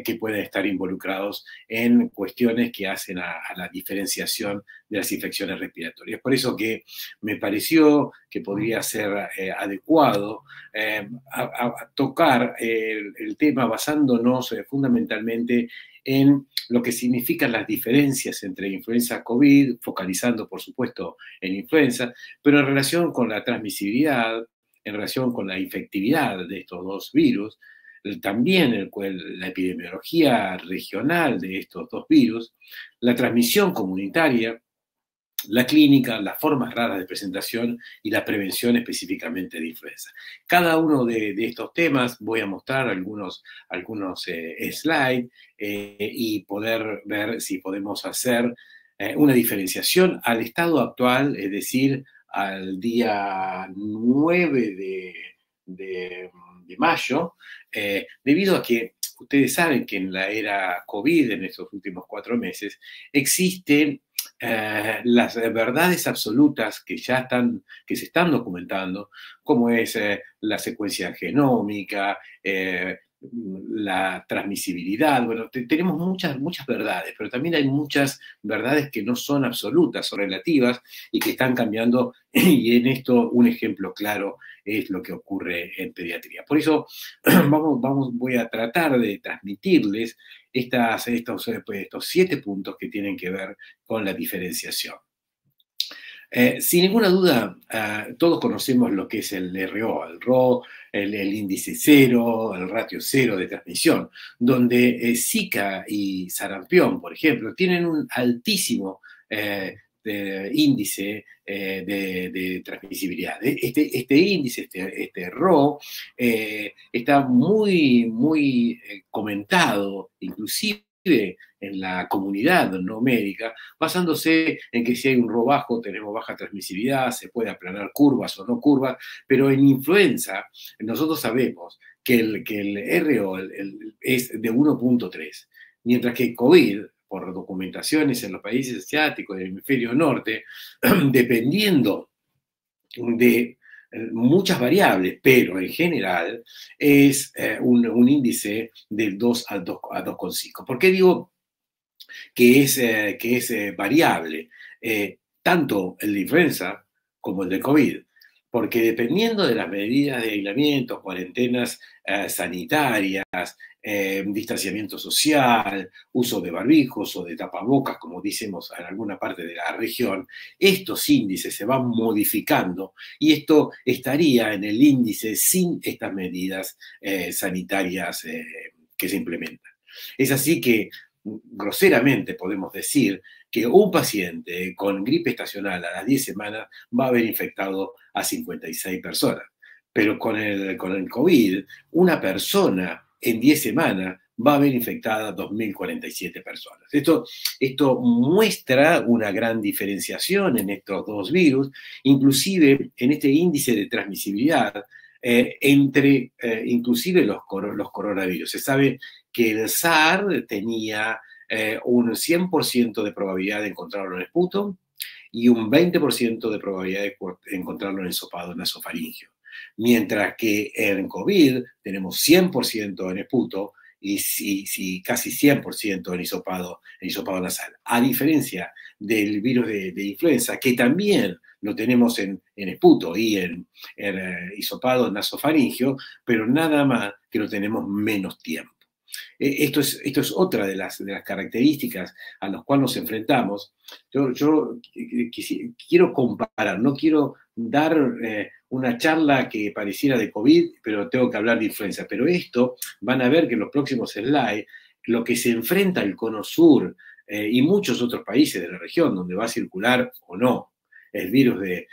que pueden estar involucrados en cuestiones que hacen a la diferenciación de las infecciones respiratorias. Por eso que me pareció que podría ser adecuado a tocar el tema basándonos fundamentalmente en lo que significan las diferencias entre influenza COVID, focalizando, por supuesto, en influenza, pero en relación con la transmisibilidad, en relación con la infectividad de estos dos virus, también la epidemiología regional de estos dos virus, la transmisión comunitaria, la clínica, las formas raras de presentación y la prevención específicamente de influenza. Cada uno de estos temas voy a mostrar algunos slides y poder ver si podemos hacer una diferenciación al estado actual, es decir, al día 9 de mayo, debido a que ustedes saben que en la era COVID, en estos últimos 4 meses, existen las verdades absolutas que se están documentando, como es la secuencia genómica, la transmisibilidad. Bueno, tenemos muchas verdades, pero también hay muchas verdades que no son absolutas, son relativas y que están cambiando, y en esto un ejemplo claro es lo que ocurre en pediatría. Por eso voy a tratar de transmitirles estos 7 puntos que tienen que ver con la diferenciación. Sin ninguna duda, todos conocemos lo que es el RO, el índice cero, el ratio cero de transmisión, donde Zika y sarampión, por ejemplo, tienen un altísimo índice de transmisibilidad. Este índice, este RO, está muy comentado, inclusive en la comunidad no médica, basándose en que si hay un RO bajo tenemos baja transmisibilidad, se puede aplanar curvas o no curvas, pero en influenza nosotros sabemos que el RO es de 1.3, mientras que COVID, por documentaciones en los países asiáticos del hemisferio norte, dependiendo de muchas variables, pero en general es un índice del 2 a 2,5. ¿Por qué digo que es variable? Tanto el de influenza como el de COVID, porque dependiendo de las medidas de aislamiento, cuarentenas sanitarias, distanciamiento social, uso de barbijos o de tapabocas, como decimos en alguna parte de la región, estos índices se van modificando y esto estaría en el índice sin estas medidas sanitarias que se implementan. Es así que groseramente podemos decir que un paciente con gripe estacional a las 10 semanas va a haber infectado a 56 personas. Pero con el COVID, una persona en 10 semanas va a haber infectada a 2.047 personas. Esto muestra una gran diferenciación en estos dos virus, inclusive en este índice de transmisibilidad entre inclusive los coronavirus. Se sabe que el SARS tenía un 100% de probabilidad de encontrarlo en esputo y un 20% de probabilidad de encontrarlo en ensopado nasofaringeo. Mientras que en COVID tenemos 100% en esputo y casi 100% en hisopado nasal. A diferencia del virus de influenza, que también lo tenemos en esputo y en hisopado nasofaringio, pero nada más que lo tenemos menos tiempo. Esto es otra de las características a las cuales nos enfrentamos. Yo quiero comparar, no quiero dar una charla que pareciera de COVID, pero tengo que hablar de influenza. Pero esto, van a ver que en los próximos slides, lo que se enfrenta el Cono Sur y muchos otros países de la región, donde va a circular o no el virus de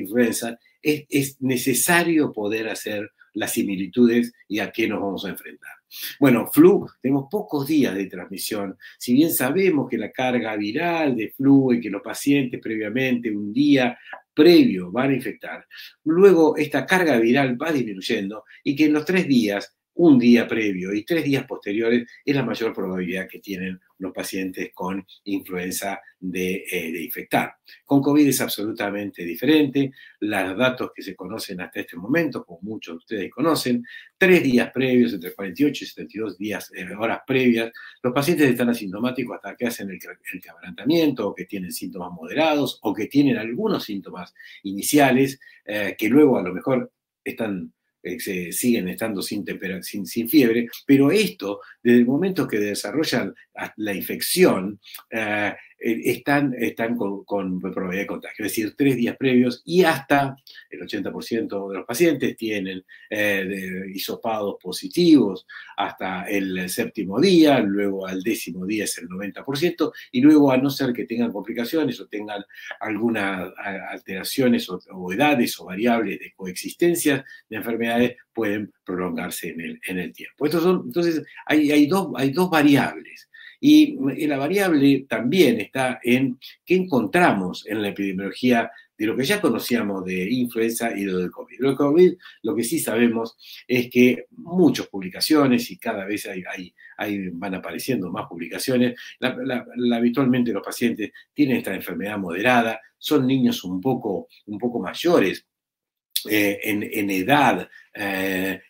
influenza, es necesario poder hacer las similitudes y a qué nos vamos a enfrentar. Bueno, flu, tenemos pocos días de transmisión. Si bien sabemos que la carga viral de flu y que los pacientes previamente, un día previo, van a infectar, luego esta carga viral va disminuyendo y que en los 3 días, un día previo y 3 días posteriores, es la mayor probabilidad que tienen los pacientes con influenza de infectar. Con COVID es absolutamente diferente. Los datos que se conocen hasta este momento, como muchos de ustedes conocen, 3 días previos, entre 48 y 72 horas previas, los pacientes están asintomáticos hasta que hacen el quebrantamiento, o que tienen síntomas moderados, o que tienen algunos síntomas iniciales, que luego a lo mejor siguen estando sin fiebre, pero esto, desde el momento que desarrollan la infección, están con probabilidad de contagio, es decir, 3 días previos, y hasta el 80% de los pacientes tienen hisopados positivos hasta el 7º día, luego al 10º día es el 90%, y luego, a no ser que tengan complicaciones o tengan algunas alteraciones o edades o variables de coexistencia de enfermedades, pueden prolongarse en el tiempo. Entonces, hay dos variables. Y la variable también está en qué encontramos en la epidemiología de lo que ya conocíamos de influenza y de lo del COVID. Lo del COVID, lo que sí sabemos es que muchas publicaciones, y cada vez van apareciendo más publicaciones, habitualmente los pacientes tienen esta enfermedad moderada, son niños un poco mayores en edad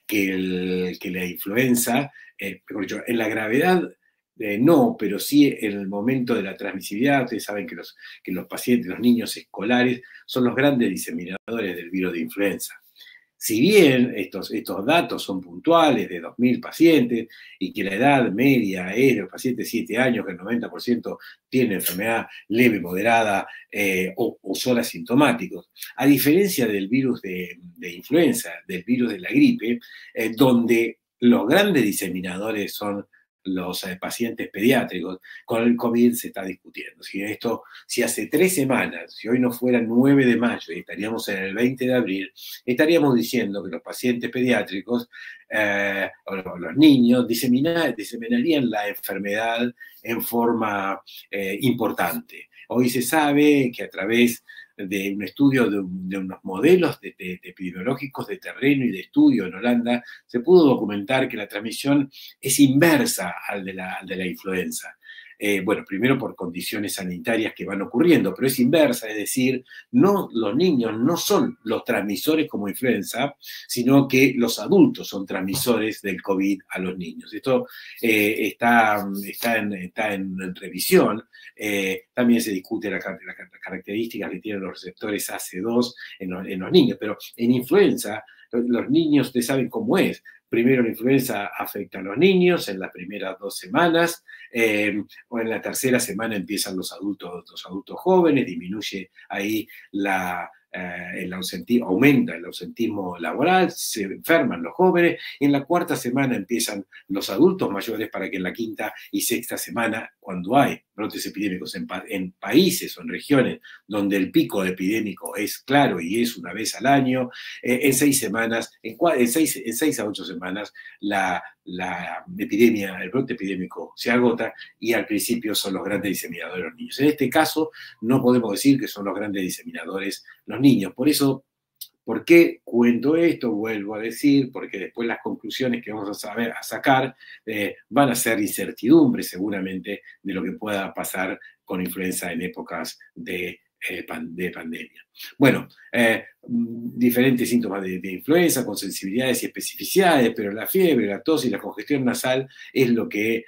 que la influenza, en la gravedad. No, pero sí en el momento de la transmisibilidad. Ustedes saben que los pacientes, los niños escolares, son los grandes diseminadores del virus de influenza. Si bien estos datos son puntuales de 2.000 pacientes y que la edad media es de los pacientes 7 años, que el 90% tiene enfermedad leve, moderada o son asintomáticos, a diferencia del virus de influenza, del virus de la gripe, donde los grandes diseminadores son los pacientes pediátricos, con el COVID se está discutiendo. Si hace 3 semanas, si hoy no fuera 9 de mayo y estaríamos en el 20 de abril, estaríamos diciendo que los pacientes pediátricos o los niños diseminarían la enfermedad en forma importante. Hoy se sabe que a través de un estudio de unos modelos epidemiológicos de terreno y de estudio en Holanda, se pudo documentar que la transmisión es inversa al de la influenza. Bueno, primero por condiciones sanitarias que van ocurriendo, pero es inversa, es decir, los niños no son los transmisores como influenza, sino que los adultos son transmisores del COVID a los niños. Esto está en revisión. También se discute las características que tienen los receptores AC2 en los niños, pero en influenza, los niños, ustedes saben cómo es. Primero la influenza afecta a los niños en las primeras 2 semanas, o en la 3ª semana empiezan los adultos jóvenes, disminuye ahí aumenta el ausentismo laboral, se enferman los jóvenes, y en la 4ª semana empiezan los adultos mayores, para que en la 5ª y 6ª semana, cuando hay brotes epidémicos en países o en regiones donde el pico epidémico es claro y es una vez al año, en 6 semanas, en 6 a 8 semanas, el brote epidémico se agota, y al principio son los grandes diseminadores los niños. En este caso, no podemos decir que son los grandes diseminadores los niños. Por eso, ¿por qué cuento esto? Vuelvo a decir, porque después las conclusiones que vamos a sacar van a ser incertidumbre seguramente de lo que pueda pasar con influenza en épocas de de pandemia. Bueno, diferentes síntomas de influenza con sensibilidades y especificidades, pero la fiebre, la tos y la congestión nasal es lo que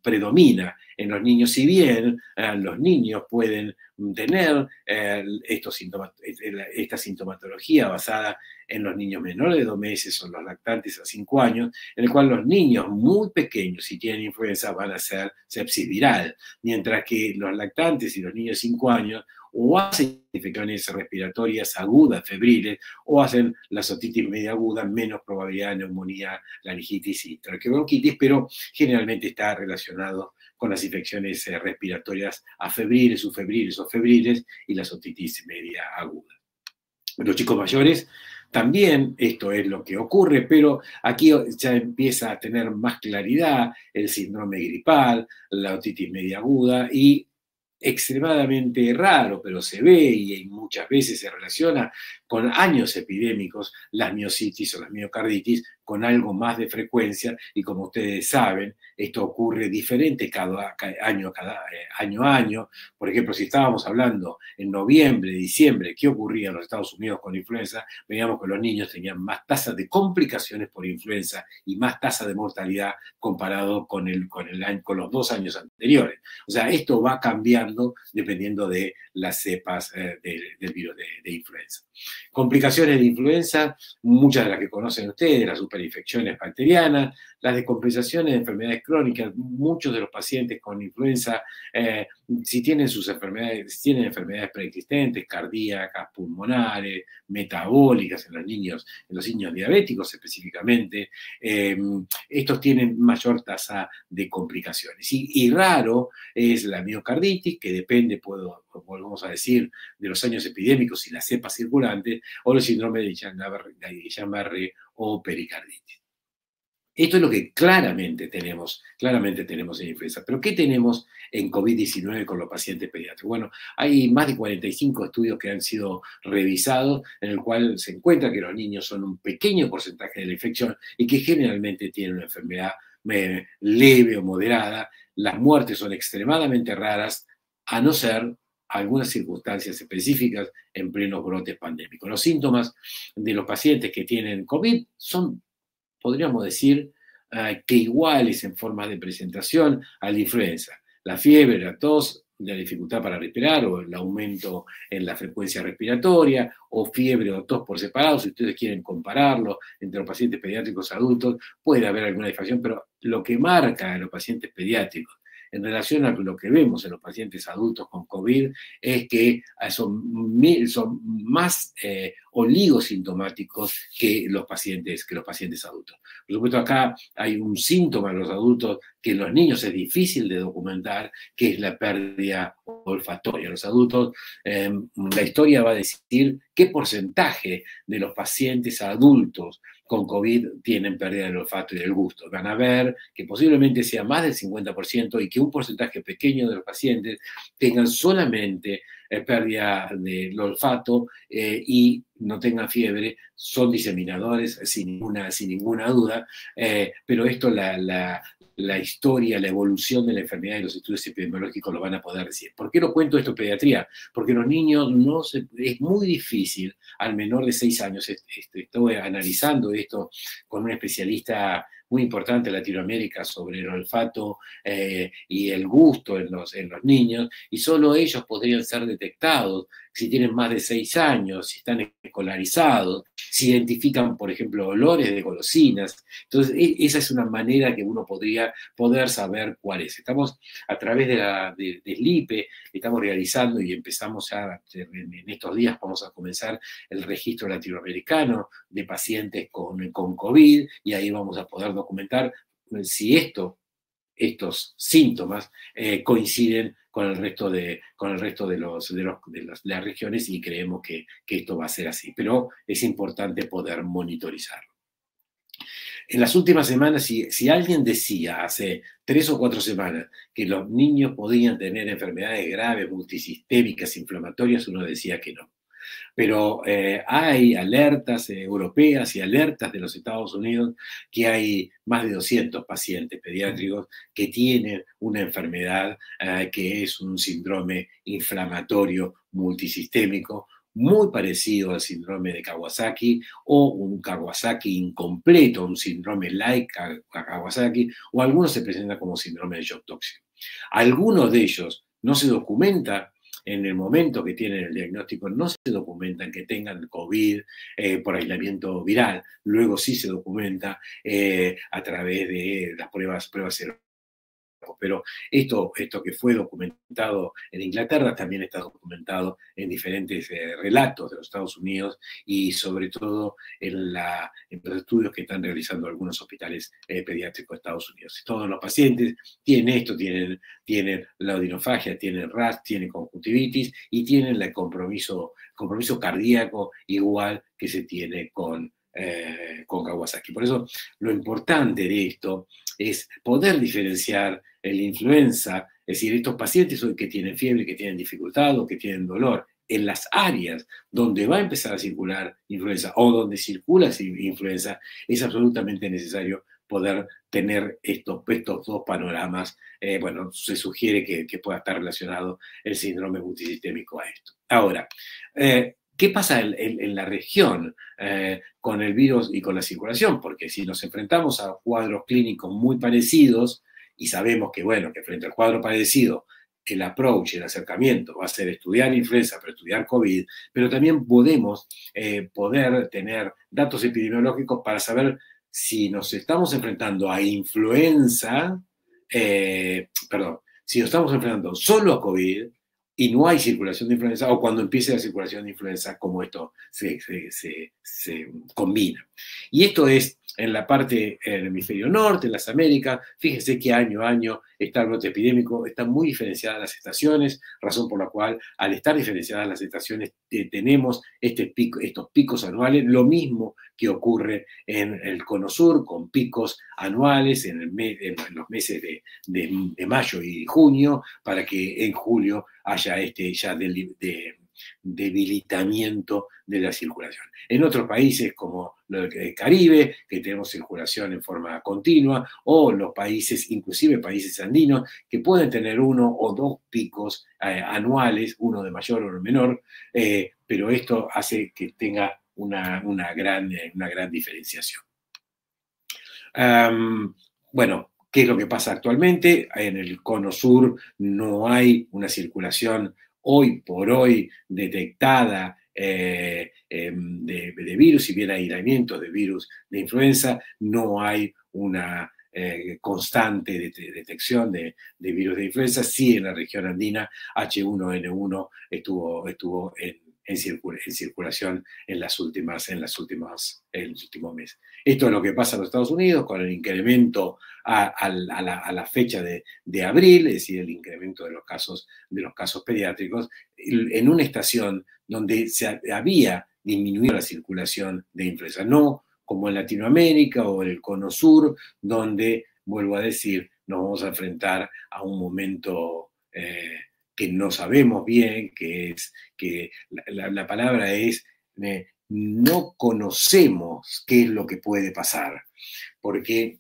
predomina en los niños, si bien los niños pueden tener esta sintomatología basada en los niños menores de 2 meses o los lactantes a 5 años, en el cual los niños muy pequeños, si tienen influenza, van a ser sepsis viral, mientras que los lactantes y los niños de 5 años o hacen infecciones respiratorias agudas, febriles, o hacen la otitis media aguda, menos probabilidad de neumonía, laringitis y traqueobronquitis, pero generalmente está relacionado con las infecciones respiratorias afebriles, subfebriles o febriles y las otitis media aguda. Los chicos mayores también esto es lo que ocurre, pero aquí ya empieza a tener más claridad el síndrome gripal, la otitis media aguda y extremadamente raro, pero se ve y muchas veces se relaciona con años epidémicos, las miositis o las miocarditis, con algo más de frecuencia, y como ustedes saben, esto ocurre diferente cada año a año. Por ejemplo, si estábamos hablando en noviembre, diciembre, qué ocurría en los Estados Unidos con influenza, veíamos que los niños tenían más tasas de complicaciones por influenza y más tasa de mortalidad comparado con los 2 años anteriores. O sea, esto va cambiando dependiendo de las cepas del virus de influenza. Complicaciones de influenza, muchas de las que conocen ustedes, las superinfecciones bacterianas, las descompensaciones de enfermedades crónicas. Muchos de los pacientes con influenza, si tienen enfermedades preexistentes, cardíacas, pulmonares, metabólicas en los niños diabéticos específicamente, estos tienen mayor tasa de complicaciones. Y raro es la miocarditis, que depende, volvemos a decir, de los años epidémicos y las cepas circulantes, o el síndrome de Guillain-Barré o pericarditis. Esto es lo que claramente tenemos en influenza. ¿Pero qué tenemos en COVID-19 con los pacientes pediátricos? Bueno, hay más de 45 estudios que han sido revisados, en el cual se encuentra que los niños son un pequeño porcentaje de la infección y que generalmente tienen una enfermedad leve o moderada. Las muertes son extremadamente raras, a no ser algunas circunstancias específicas en plenos brotes pandémicos. Los síntomas de los pacientes que tienen COVID son, podríamos decir, que iguales en forma de presentación a la influenza. La fiebre, la tos, la dificultad para respirar o el aumento en la frecuencia respiratoria o fiebre o tos por separado. Si ustedes quieren compararlo entre los pacientes pediátricos adultos, puede haber alguna diferencia, pero lo que marca a los pacientes pediátricos en relación a lo que vemos en los pacientes adultos con COVID es que son más oligosintomáticos que los pacientes adultos. Por supuesto, acá hay un síntoma en los adultos que en los niños es difícil de documentar, que es la pérdida olfatoria. Los adultos, la historia va a decir qué porcentaje de los pacientes adultos con COVID tienen pérdida del olfato y del gusto. Van a ver que posiblemente sea más del 50% y que un porcentaje pequeño de los pacientes tengan solamente pérdida del olfato y no tengan fiebre, son diseminadores sin ninguna duda, pero esto la historia, la evolución de la enfermedad y los estudios epidemiológicos lo van a poder decir. ¿Por qué lo cuento esto en pediatría? Porque los niños es muy difícil al menor de 6 años, estoy analizando esto con un especialista muy importante en Latinoamérica sobre el olfato y el gusto en los niños, y solo ellos podrían ser detectados si tienen más de 6 años, si están escolarizados, si identifican, por ejemplo, olores de golosinas. Entonces, esa es una manera que uno podría poder saber cuál es. Estamos a través del IPE, estamos realizando y empezamos ya en estos días, vamos a comenzar el registro latinoamericano de pacientes con COVID, y ahí vamos a poder documentar si estos síntomas coinciden con el resto de las regiones, y creemos que esto va a ser así. Pero es importante poder monitorizarlo. En las últimas semanas, si alguien decía hace 3 o 4 semanas que los niños podían tener enfermedades graves, multisistémicas, inflamatorias, uno decía que no. Pero hay alertas europeas y alertas de los Estados Unidos que hay más de 200 pacientes pediátricos que tienen una enfermedad que es un síndrome inflamatorio multisistémico, muy parecido al síndrome de Kawasaki o un Kawasaki incompleto, un síndrome like Kawasaki, o algunos se presentan como síndrome de shock tóxico. Algunos de ellos no se documenta en el momento que tienen el diagnóstico, no se documentan que tengan COVID por aislamiento viral, luego sí se documenta a través de las pruebas serológicas. Pero esto que fue documentado en Inglaterra también está documentado en diferentes relatos de los Estados Unidos y sobre todo en los estudios que están realizando algunos hospitales pediátricos de Estados Unidos. Todos los pacientes tienen esto, tienen la odinofagia, tienen RAS, tienen conjuntivitis y tienen el compromiso cardíaco igual que se tiene con Kawasaki. Por eso lo importante de esto es poder diferenciar el influenza, es decir, estos pacientes que tienen fiebre, que tienen dificultad o que tienen dolor, en las áreas donde va a empezar a circular influenza o donde circula influenza, es absolutamente necesario poder tener estos dos panoramas. Bueno, se sugiere que pueda estar relacionado el síndrome multisistémico a esto. Ahora, ¿qué pasa en la región con el virus y con la circulación? Porque si nos enfrentamos a cuadros clínicos muy parecidos, y sabemos que, bueno, que frente al cuadro parecido, el approach, el acercamiento va a ser estudiar influenza, pero estudiar COVID, pero también podemos poder tener datos epidemiológicos para saber si nos estamos enfrentando a influenza, si nos estamos enfrentando solo a COVID, y no hay circulación de influenza, o cuando empiece la circulación de influenza, cómo esto se combina. Y esto es en la parte del hemisferio norte, en las Américas. Fíjense que año a año está el brote epidémico, están muy diferenciadas las estaciones, razón por la cual al estar diferenciadas las estaciones tenemos estos picos anuales, lo mismo que ocurre en el Cono Sur, con picos anuales en los meses de mayo y junio, para que en julio haya ya debilitamiento de la circulación. En otros países como el Caribe, que tenemos circulación en forma continua, o los países, inclusive países andinos, que pueden tener uno o dos picos anuales, uno de mayor o de menor, pero esto hace que tenga una gran diferenciación. Bueno, ¿qué es lo que pasa actualmente? En el Cono Sur no hay una circulación hoy por hoy detectada de virus, si bien hay aislamientos de virus de influenza, no hay una constante detección de virus de influenza. Sí, en la región andina H1N1 estuvo en circulación en los últimos meses. Esto es lo que pasa en los Estados Unidos con el incremento a la fecha de abril, es decir, el incremento de los casos pediátricos, en una estación donde se había disminuido la circulación de influenza, no como en Latinoamérica o en el Cono Sur, donde, vuelvo a decir, nos vamos a enfrentar a un momento que no sabemos bien, que la palabra es no conocemos qué es lo que puede pasar, porque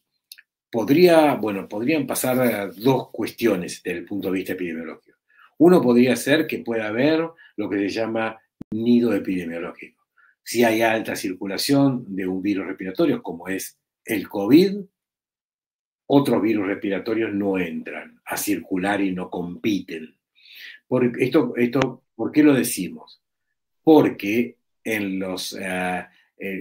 podrían pasar dos cuestiones desde el punto de vista epidemiológico. Uno podría ser que pueda haber lo que se llama nido epidemiológico. Si hay alta circulación de un virus respiratorio, como es el COVID, otros virus respiratorios no entran a circular y no compiten. ¿Por qué lo decimos? Porque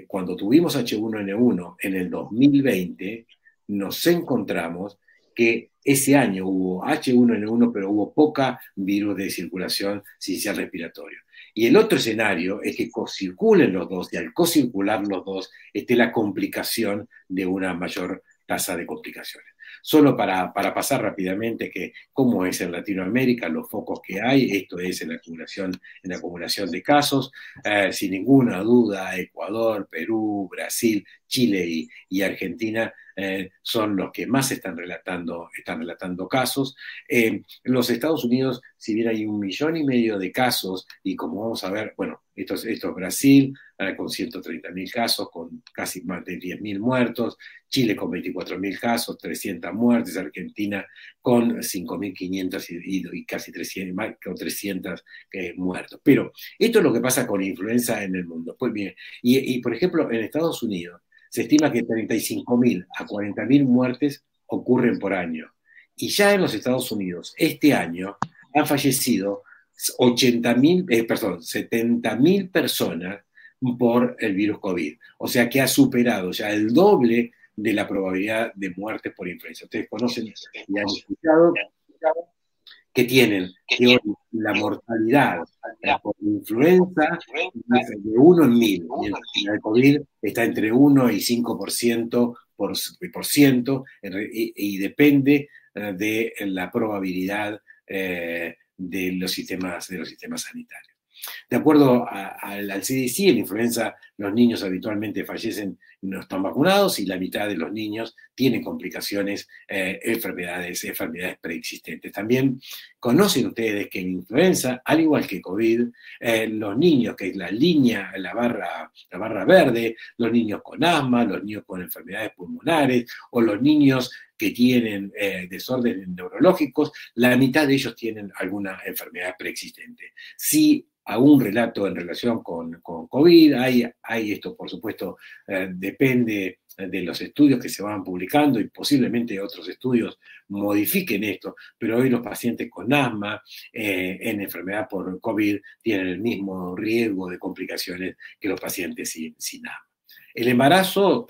cuando tuvimos H1N1 en el 2020, nos encontramos que ese año hubo H1N1, pero hubo poca virus de circulación sincicial respiratorio. Y el otro escenario es que cocirculen los dos, y al cocircular los dos esté la complicación de una mayor tasa de complicaciones. Solo para pasar rápidamente que cómo es en Latinoamérica, los focos que hay, esto es en la acumulación de casos, sin ninguna duda, Ecuador, Perú, Brasil, Chile y Argentina son los que más están relatando casos. En los Estados Unidos, si bien hay 1,5 millones de casos, y como vamos a ver, bueno, esto es Brasil, con 130.000 casos, con casi más de 10.000 muertos, Chile con 24.000 casos, 300 muertes, Argentina con 5.500 y casi 300, con 300 muertos. Pero esto es lo que pasa con influenza en el mundo. Pues bien, y por ejemplo, en Estados Unidos se estima que 35.000 a 40.000 muertes ocurren por año. Y ya en los Estados Unidos, este año, han fallecido 70.000 personas por el virus COVID. O sea que ha superado ya el doble de la probabilidad de muertes por influenza. Ustedes conocen y han escuchado que tienen que hoy la mortalidad por influenza es de 1 en 1.000, mientras que el COVID está entre 1 y 5% y depende de la probabilidad de los sistemas sanitarios. De acuerdo al CDC, en influenza los niños habitualmente fallecen, no están vacunados, y la mitad de los niños tienen complicaciones, enfermedades preexistentes. También conocen ustedes que en influenza, al igual que COVID, los niños, que es la barra verde, los niños con asma, los niños con enfermedades pulmonares o los niños que tienen desórdenes neurológicos, la mitad de ellos tienen alguna enfermedad preexistente. Si algún relato en relación con COVID, hay esto, por supuesto, depende de los estudios que se van publicando y posiblemente otros estudios modifiquen esto, pero hoy los pacientes con asma en enfermedad por COVID tienen el mismo riesgo de complicaciones que los pacientes sin asma. El embarazo,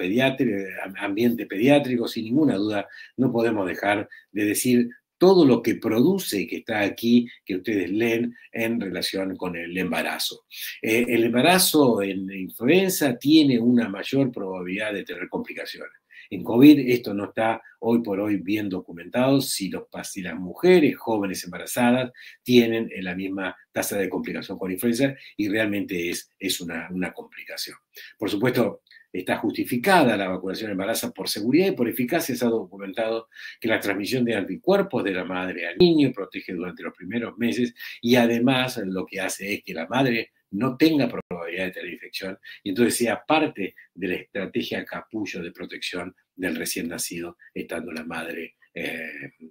ambiente pediátrico, sin ninguna duda, no podemos dejar de decir todo lo que produce, que está aquí, que ustedes leen en relación con el embarazo. El embarazo en influenza tiene una mayor probabilidad de tener complicaciones. En COVID esto no está hoy por hoy bien documentado, si las mujeres jóvenes embarazadas tienen la misma tasa de complicación con influenza, y realmente es una complicación. Por supuesto, está justificada la vacunación en embarazo por seguridad y por eficacia. Se ha documentado que la transmisión de anticuerpos de la madre al niño protege durante los primeros meses, y además lo que hace es que la madre no tenga probabilidad de tener infección, y entonces sea parte de la estrategia capullo de protección del recién nacido, estando la madre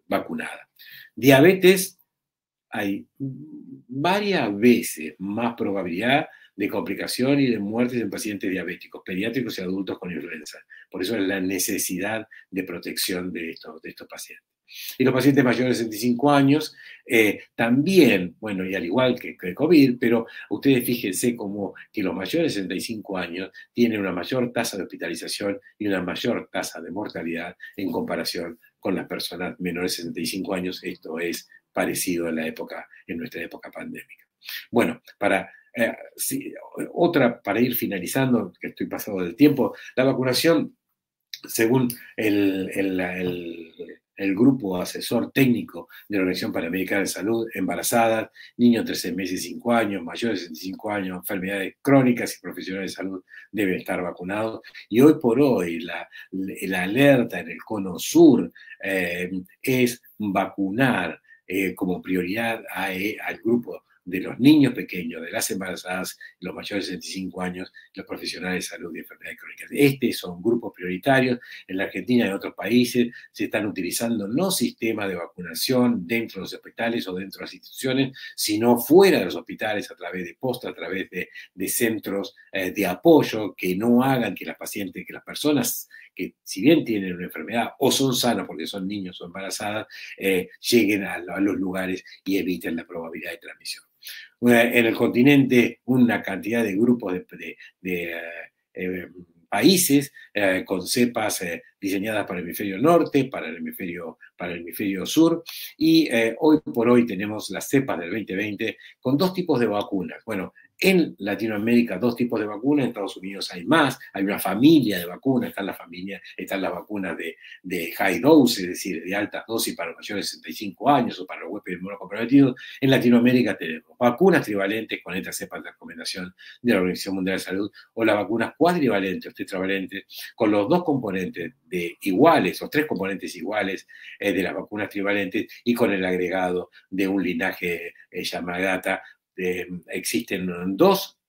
vacunada. Diabetes, hay varias veces más probabilidad de complicación y de muertes en pacientes diabéticos, pediátricos y adultos con influenza. Por eso es la necesidad de protección de estos pacientes. Y los pacientes mayores de 65 años también, bueno, y al igual que COVID, pero ustedes fíjense como que los mayores de 65 años tienen una mayor tasa de hospitalización y una mayor tasa de mortalidad en comparación con las personas menores de 65 años. Esto es parecido en nuestra época pandémica. Bueno, para ir finalizando, que estoy pasado del tiempo, la vacunación, según el grupo asesor técnico de la Organización Panamericana de Salud, embarazadas, niños entre 6 meses y 5 años, mayores de 65 años, enfermedades crónicas y profesionales de salud deben estar vacunados. Y hoy por hoy la alerta en el cono sur es vacunar como prioridad al grupo de los niños pequeños, de las embarazadas, los mayores de 65 años, los profesionales de salud y enfermedades crónicas. Estos son grupos prioritarios. En la Argentina y en otros países se están utilizando no sistemas de vacunación dentro de los hospitales o dentro de las instituciones, sino fuera de los hospitales, a través de postas, a través de centros de apoyo, que no hagan que las personas que si bien tienen una enfermedad o son sanas porque son niños o embarazadas, lleguen a los lugares y eviten la probabilidad de transmisión. En el continente, una cantidad de grupos de países con cepas diseñadas para el hemisferio norte, para el hemisferio sur, y hoy por hoy tenemos las cepas del 2020 con 2 tipos de vacunas. Bueno, En Latinoamérica, 2 tipos de vacunas, en Estados Unidos hay más, hay una familia de vacunas, están las vacunas de high dose, es decir, de altas dosis para los mayores de 65 años o para los huéspedes inmunocomprometidos. En Latinoamérica tenemos vacunas trivalentes con esta cepa de recomendación de la Organización Mundial de Salud, o las vacunas cuadrivalentes o tetravalentes, con los 2 componentes iguales, o 3 componentes iguales de las vacunas trivalentes, y con el agregado de un linaje Yamagata. Existen 2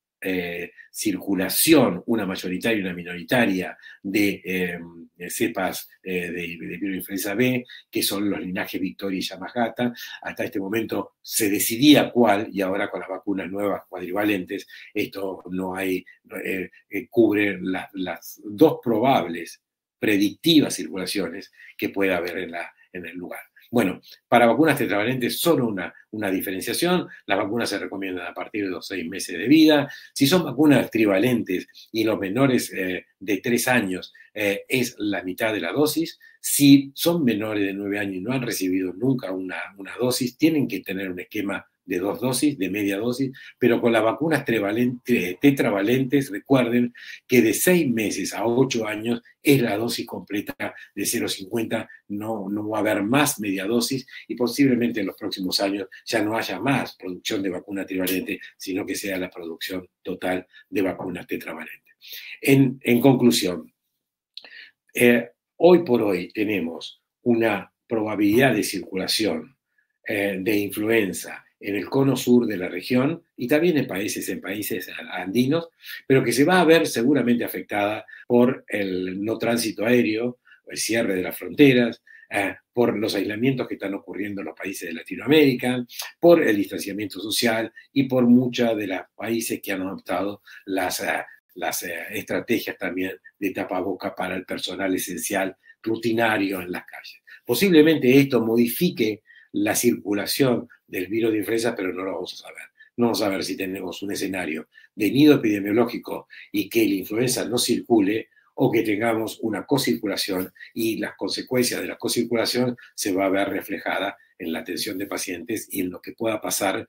circulación, una mayoritaria y una minoritaria, de cepas de virus influenza B, que son los linajes Victoria y Yamagata. Hasta este momento se decidía cuál, y ahora con las vacunas nuevas cuadrivalentes, esto no hay, cubre las 2 probables predictivas circulaciones que pueda haber en el lugar. Bueno, para vacunas tetravalentes solo una diferenciación. Las vacunas se recomiendan a partir de los 6 meses de vida. Si son vacunas trivalentes y los menores de 3 años, es la mitad de la dosis. Si son menores de 9 años y no han recibido nunca una dosis, tienen que tener un esquema de 2 dosis, de media dosis, pero con las vacunas tetravalentes, recuerden que de 6 meses a 8 años es la dosis completa de 0,50, no va a haber más media dosis, y posiblemente en los próximos años ya no haya más producción de vacuna trivalente, sino que sea la producción total de vacunas tetravalentes. En conclusión, hoy por hoy tenemos una probabilidad de circulación de influenza en el cono sur de la región y también en países andinos, pero que se va a ver seguramente afectada por el no tránsito aéreo, el cierre de las fronteras, por los aislamientos que están ocurriendo en los países de Latinoamérica, por el distanciamiento social y por muchos de los países que han adoptado las estrategias también de tapaboca para el personal esencial rutinario en las calles. Posiblemente esto modifique la circulación del virus de influenza, pero no lo vamos a saber. No vamos a ver si tenemos un escenario de nido epidemiológico y que la influenza no circule, o que tengamos una cocirculación, y las consecuencias de la cocirculación se va a ver reflejada en la atención de pacientes y en lo que pueda pasar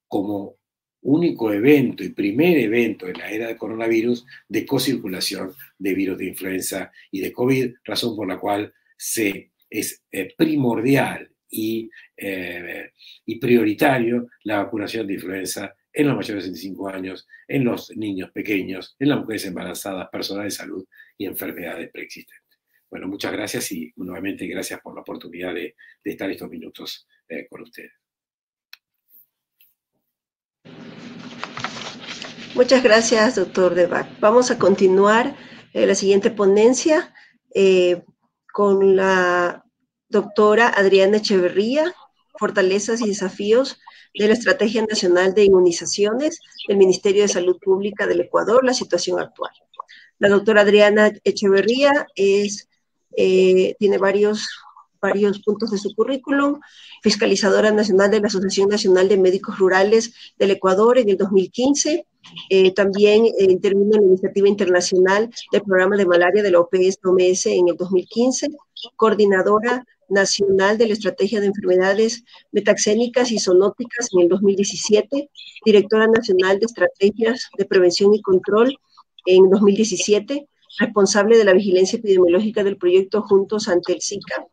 como único evento y primer evento en la era de coronavirus de cocirculación de virus de influenza y de COVID, razón por la cual es primordial y prioritario la vacunación de influenza en los mayores de 65 años, en los niños pequeños, en las mujeres embarazadas, personal de salud y enfermedades preexistentes. Bueno, muchas gracias y nuevamente gracias por la oportunidad de estar estos minutos con ustedes. Muchas gracias, doctor Debac. Vamos a continuar la siguiente ponencia con la doctora Adriana Echeverría, Fortalezas y Desafíos de la Estrategia Nacional de Inmunizaciones del Ministerio de Salud Pública del Ecuador, la situación actual. La doctora Adriana Echeverría tiene varios puntos de su currículum: fiscalizadora nacional de la Asociación Nacional de Médicos Rurales del Ecuador en el 2015, también intervino en la iniciativa internacional del programa de malaria de la OPS en el 2015, coordinadora nacional de la estrategia de enfermedades metaxénicas y zoonóticas en el 2017, directora nacional de estrategias de prevención y control en 2017, responsable de la vigilancia epidemiológica del proyecto Juntos ante el Zika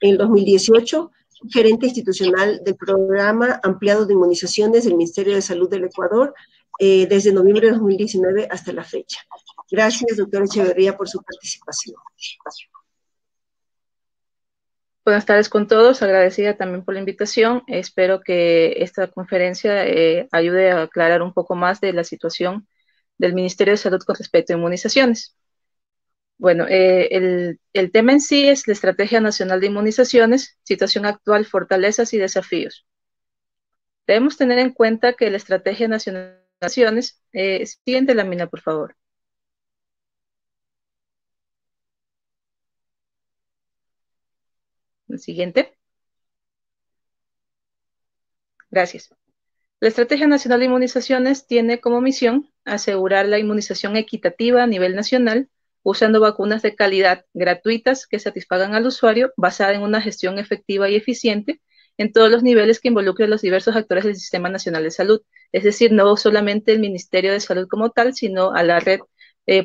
en el 2018, gerente institucional del programa ampliado de inmunizaciones del Ministerio de Salud del Ecuador desde noviembre de 2019 hasta la fecha. Gracias, doctora Echeverría, por su participación. Buenas tardes con todos, agradecida también por la invitación. Espero que esta conferencia ayude a aclarar un poco más de la situación del Ministerio de Salud con respecto a inmunizaciones. Bueno, el tema en sí es la Estrategia Nacional de Inmunizaciones, situación actual, fortalezas y desafíos. Debemos tener en cuenta que la Estrategia Nacional de Inmunizaciones, siguiente lámina, por favor. El siguiente. Gracias. La Estrategia Nacional de Inmunizaciones tiene como misión asegurar la inmunización equitativa a nivel nacional, usando vacunas de calidad gratuitas que satisfagan al usuario, basada en una gestión efectiva y eficiente en todos los niveles que involucren a los diversos actores del Sistema Nacional de Salud. Es decir, no solamente el Ministerio de Salud como tal, sino a la red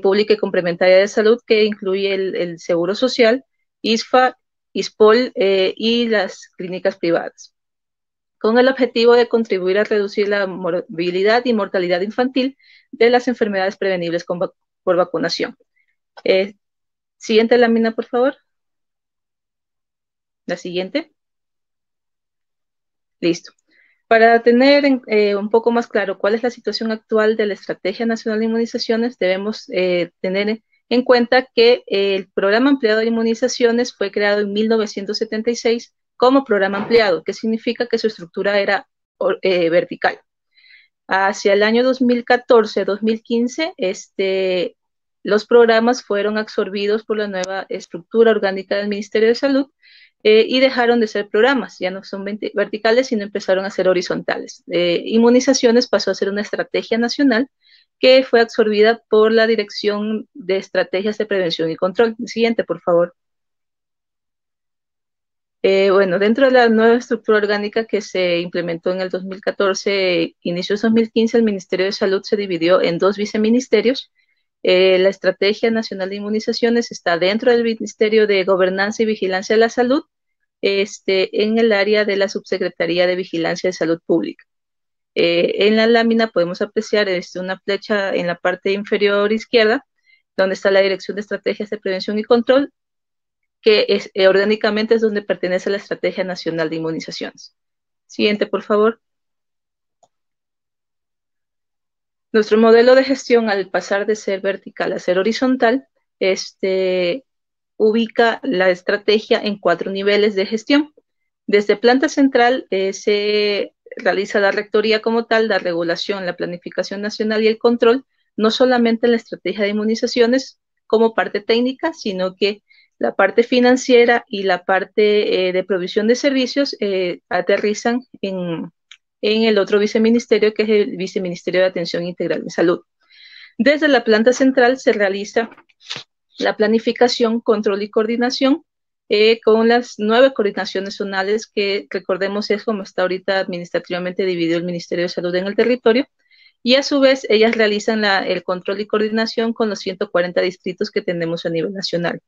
pública y complementaria de salud, que incluye el Seguro Social, ISFA, ISPOL y las clínicas privadas, con el objetivo de contribuir a reducir la morbilidad y mortalidad infantil de las enfermedades prevenibles por vacunación. Siguiente lámina, por favor. La siguiente. Listo. Para tener un poco más claro cuál es la situación actual de la Estrategia Nacional de Inmunizaciones, debemos tener en cuenta que el Programa Ampliado de Inmunizaciones fue creado en 1976 como programa ampliado, que significa que su estructura era vertical. Hacia el año 2014-2015, los programas fueron absorbidos por la nueva estructura orgánica del Ministerio de Salud y dejaron de ser programas, ya no son verticales, sino empezaron a ser horizontales. Inmunizaciones pasó a ser una estrategia nacional que fue absorbida por la Dirección de Estrategias de Prevención y Control. Siguiente, por favor. Bueno, dentro de la nueva estructura orgánica que se implementó en el 2014, inicios 2015, el Ministerio de Salud se dividió en 2 viceministerios. La Estrategia Nacional de Inmunizaciones está dentro del Ministerio de Gobernanza y Vigilancia de la Salud, en el área de la Subsecretaría de Vigilancia de Salud Pública. En la lámina podemos apreciar una flecha en la parte inferior izquierda, donde está la Dirección de Estrategias de Prevención y Control, que orgánicamente es donde pertenece a la Estrategia Nacional de Inmunizaciones. Siguiente, por favor. Nuestro modelo de gestión, al pasar de ser vertical a ser horizontal, ubica la estrategia en 4 niveles de gestión. Desde planta central se realiza la rectoría como tal, la regulación, la planificación nacional y el control, no solamente en la estrategia de inmunizaciones como parte técnica, sino que la parte financiera y la parte de provisión de servicios aterrizan en el otro viceministerio, que es el Viceministerio de Atención Integral de Salud. Desde la planta central se realiza la planificación, control y coordinación con las 9 coordinaciones zonales, que recordemos es como está ahorita administrativamente dividido el Ministerio de Salud en el territorio, y a su vez ellas realizan el control y coordinación con los 140 distritos que tenemos a nivel nacional.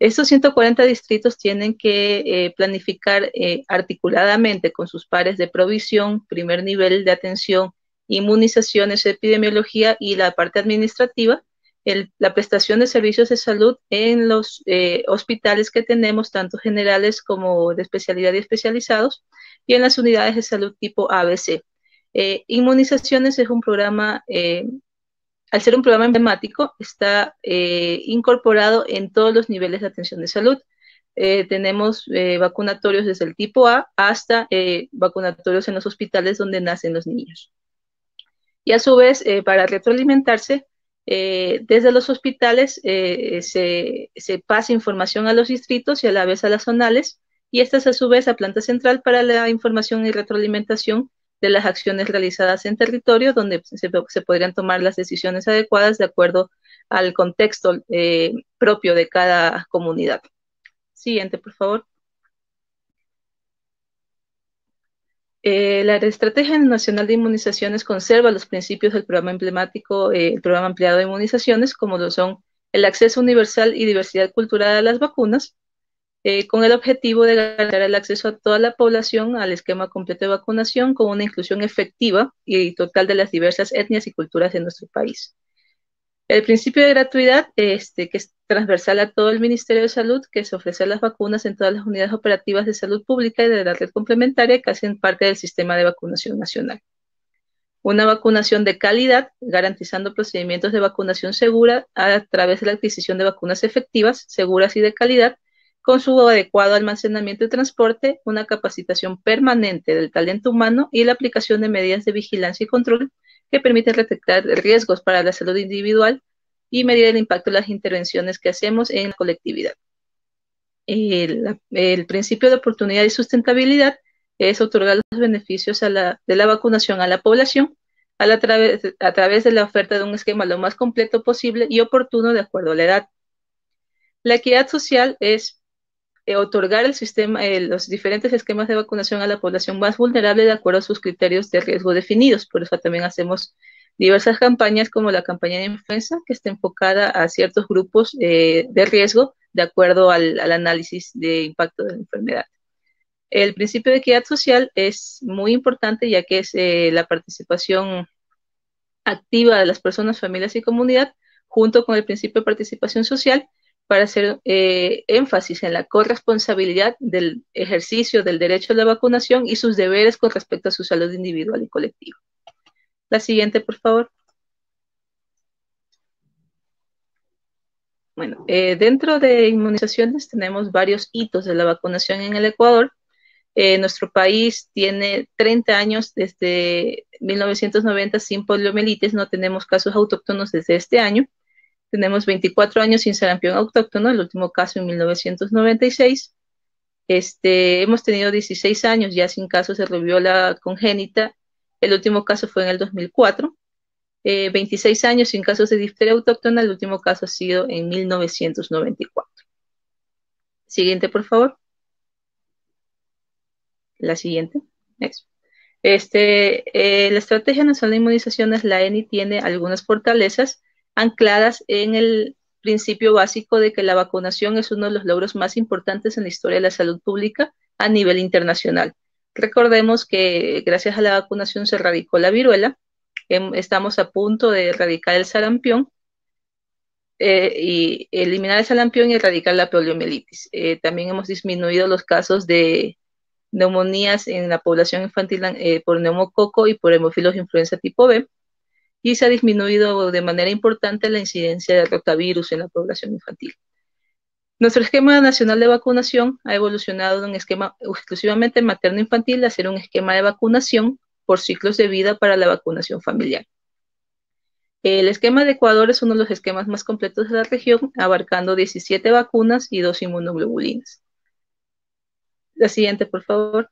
Estos 140 distritos tienen que planificar articuladamente con sus pares de provisión, primer nivel de atención, inmunizaciones, epidemiología y la parte administrativa, la prestación de servicios de salud en los hospitales que tenemos, tanto generales como de especialidad y especializados, y en las unidades de salud tipo ABC. Inmunizaciones es un programa... al ser un programa emblemático, está incorporado en todos los niveles de atención de salud. Tenemos vacunatorios desde el tipo A hasta vacunatorios en los hospitales donde nacen los niños. Y a su vez, para retroalimentarse, desde los hospitales se pasa información a los distritos y a la vez a las zonales, y estas a su vez a planta central para la información y retroalimentación de las acciones realizadas en territorio, donde se podrían tomar las decisiones adecuadas de acuerdo al contexto propio de cada comunidad. Siguiente, por favor. La Estrategia Nacional de Inmunizaciones conserva los principios del programa emblemático, el programa ampliado de inmunizaciones, como lo son el acceso universal y diversidad cultural a las vacunas, con el objetivo de garantizar el acceso a toda la población al esquema completo de vacunación con una inclusión efectiva y total de las diversas etnias y culturas de nuestro país. El principio de gratuidad, que es transversal a todo el Ministerio de Salud, que es ofrecer las vacunas en todas las unidades operativas de salud pública y de la red complementaria que hacen parte del sistema de vacunación nacional. Una vacunación de calidad, garantizando procedimientos de vacunación segura a través de la adquisición de vacunas efectivas, seguras y de calidad, con su adecuado almacenamiento y transporte, una capacitación permanente del talento humano y la aplicación de medidas de vigilancia y control que permiten detectar riesgos para la salud individual y medir el impacto de las intervenciones que hacemos en la colectividad. El principio de oportunidad y sustentabilidad es otorgar los beneficios de la vacunación a la población a través de la oferta de un esquema lo más completo posible y oportuno de acuerdo a la edad. La equidad social es otorgar el sistema, los diferentes esquemas de vacunación a la población más vulnerable de acuerdo a sus criterios de riesgo definidos. Por eso también hacemos diversas campañas como la campaña de influenza, que está enfocada a ciertos grupos de riesgo de acuerdo al análisis de impacto de la enfermedad. El principio de equidad social es muy importante, ya que es la participación activa de las personas, familias y comunidad, junto con el principio de participación social, para hacer énfasis en la corresponsabilidad del ejercicio del derecho a la vacunación y sus deberes con respecto a su salud individual y colectiva. La siguiente, por favor. Bueno, dentro de inmunizaciones tenemos varios hitos de la vacunación en el Ecuador. Nuestro país tiene 30 años desde 1990 sin poliomielitis, no tenemos casos autóctonos desde este año. Tenemos 24 años sin sarampión autóctono, el último caso en 1996. Hemos tenido 16 años ya sin casos de rubiola congénita, el último caso fue en el 2004. 26 años sin casos de difteria autóctona, el último caso ha sido en 1994. Siguiente, por favor. La siguiente. Next. La Estrategia Nacional de Inmunizaciones, la ENI, tiene algunas fortalezas ancladas en el principio básico de que la vacunación es uno de los logros más importantes en la historia de la salud pública a nivel internacional. Recordemos que gracias a la vacunación se erradicó la viruela, estamos a punto de erradicar el sarampión, y eliminar el sarampión y erradicar la poliomielitis. También hemos disminuido los casos de neumonías en la población infantil por neumococo y por hemófilos influenza tipo B, y se ha disminuido de manera importante la incidencia de rotavirus en la población infantil. Nuestro esquema nacional de vacunación ha evolucionado de un esquema exclusivamente materno-infantil a ser un esquema de vacunación por ciclos de vida para la vacunación familiar. El esquema de Ecuador es uno de los esquemas más completos de la región, abarcando 17 vacunas y 2 inmunoglobulinas. La siguiente, por favor.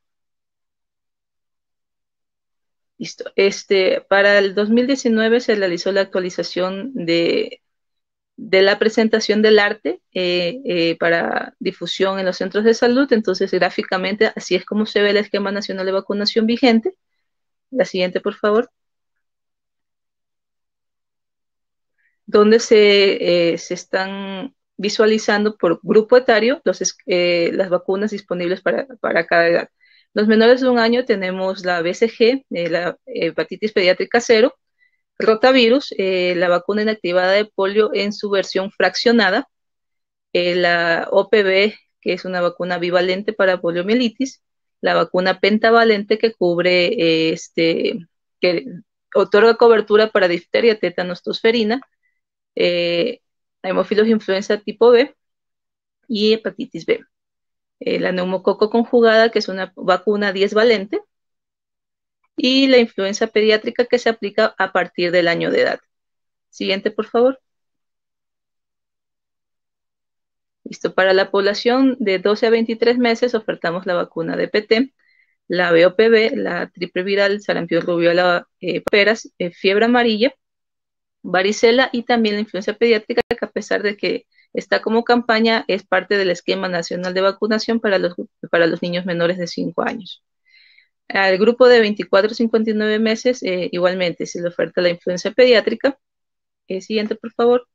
Listo. Para el 2019 se realizó la actualización de la presentación del arte para difusión en los centros de salud. Entonces, gráficamente, así es como se ve el esquema nacional de vacunación vigente. La siguiente, por favor. Donde se están visualizando por grupo etario las vacunas disponibles para cada edad. Los menores de un año tenemos la BCG, la hepatitis pediátrica 0, rotavirus, la vacuna inactivada de polio en su versión fraccionada, la OPV, que es una vacuna bivalente para poliomielitis, la vacuna pentavalente que cubre, que otorga cobertura para difteria, tétanos, tosferina, hemófilos influenza tipo B y hepatitis B. La neumococo conjugada, que es una vacuna 10 valente, y la influenza pediátrica, que se aplica a partir del año de edad. Siguiente, por favor. Listo. Para la población de 12 a 23 meses ofertamos la vacuna de PT, la BOPV, la triple viral, sarampión, rubiola, paperas, fiebre amarilla, varicela y también la influenza pediátrica, que a pesar de que está como campaña, es parte del esquema nacional de vacunación para los niños menores de 5 años. Al grupo de 24 a 59 meses, igualmente se le oferta la influenza pediátrica. Siguiente, por favor.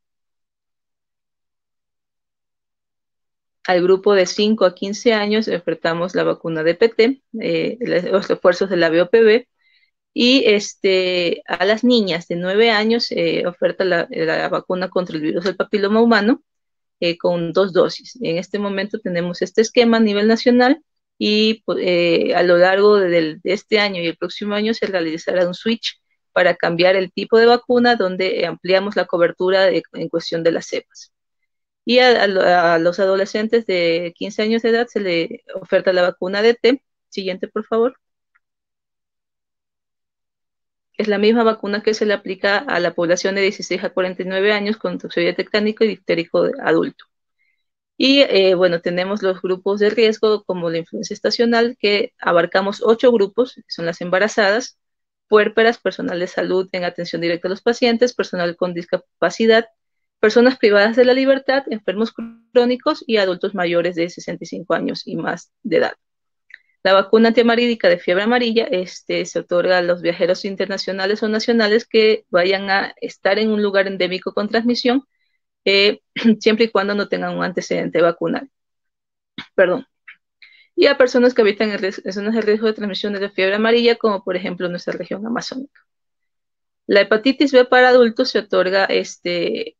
Al grupo de 5 a 15 años ofertamos la vacuna de PT, los refuerzos de la BOPV, y a las niñas de 9 años oferta la vacuna contra el virus del papiloma humano con 2 dosis. En este momento tenemos este esquema a nivel nacional y a lo largo de este año y el próximo año se realizará un switch para cambiar el tipo de vacuna, donde ampliamos la cobertura en cuestión de las cepas. Y a los adolescentes de 15 años de edad se le oferta la vacuna DT. Siguiente, por favor. Es la misma vacuna que se le aplica a la población de 16 a 49 años con toxoide tectánico y difterico adulto. Y bueno, tenemos los grupos de riesgo como la influenza estacional, que abarcamos 8 grupos, que son las embarazadas, puérperas, personal de salud en atención directa a los pacientes, personal con discapacidad, personas privadas de la libertad, enfermos crónicos y adultos mayores de 65 años y más de edad. La vacuna antiamarídica de fiebre amarilla se otorga a los viajeros internacionales o nacionales que vayan a estar en un lugar endémico con transmisión, siempre y cuando no tengan un antecedente vacunal. Perdón. Y a personas que habitan en zonas de riesgo de transmisión de la fiebre amarilla, como por ejemplo nuestra región amazónica. La hepatitis B para adultos se otorga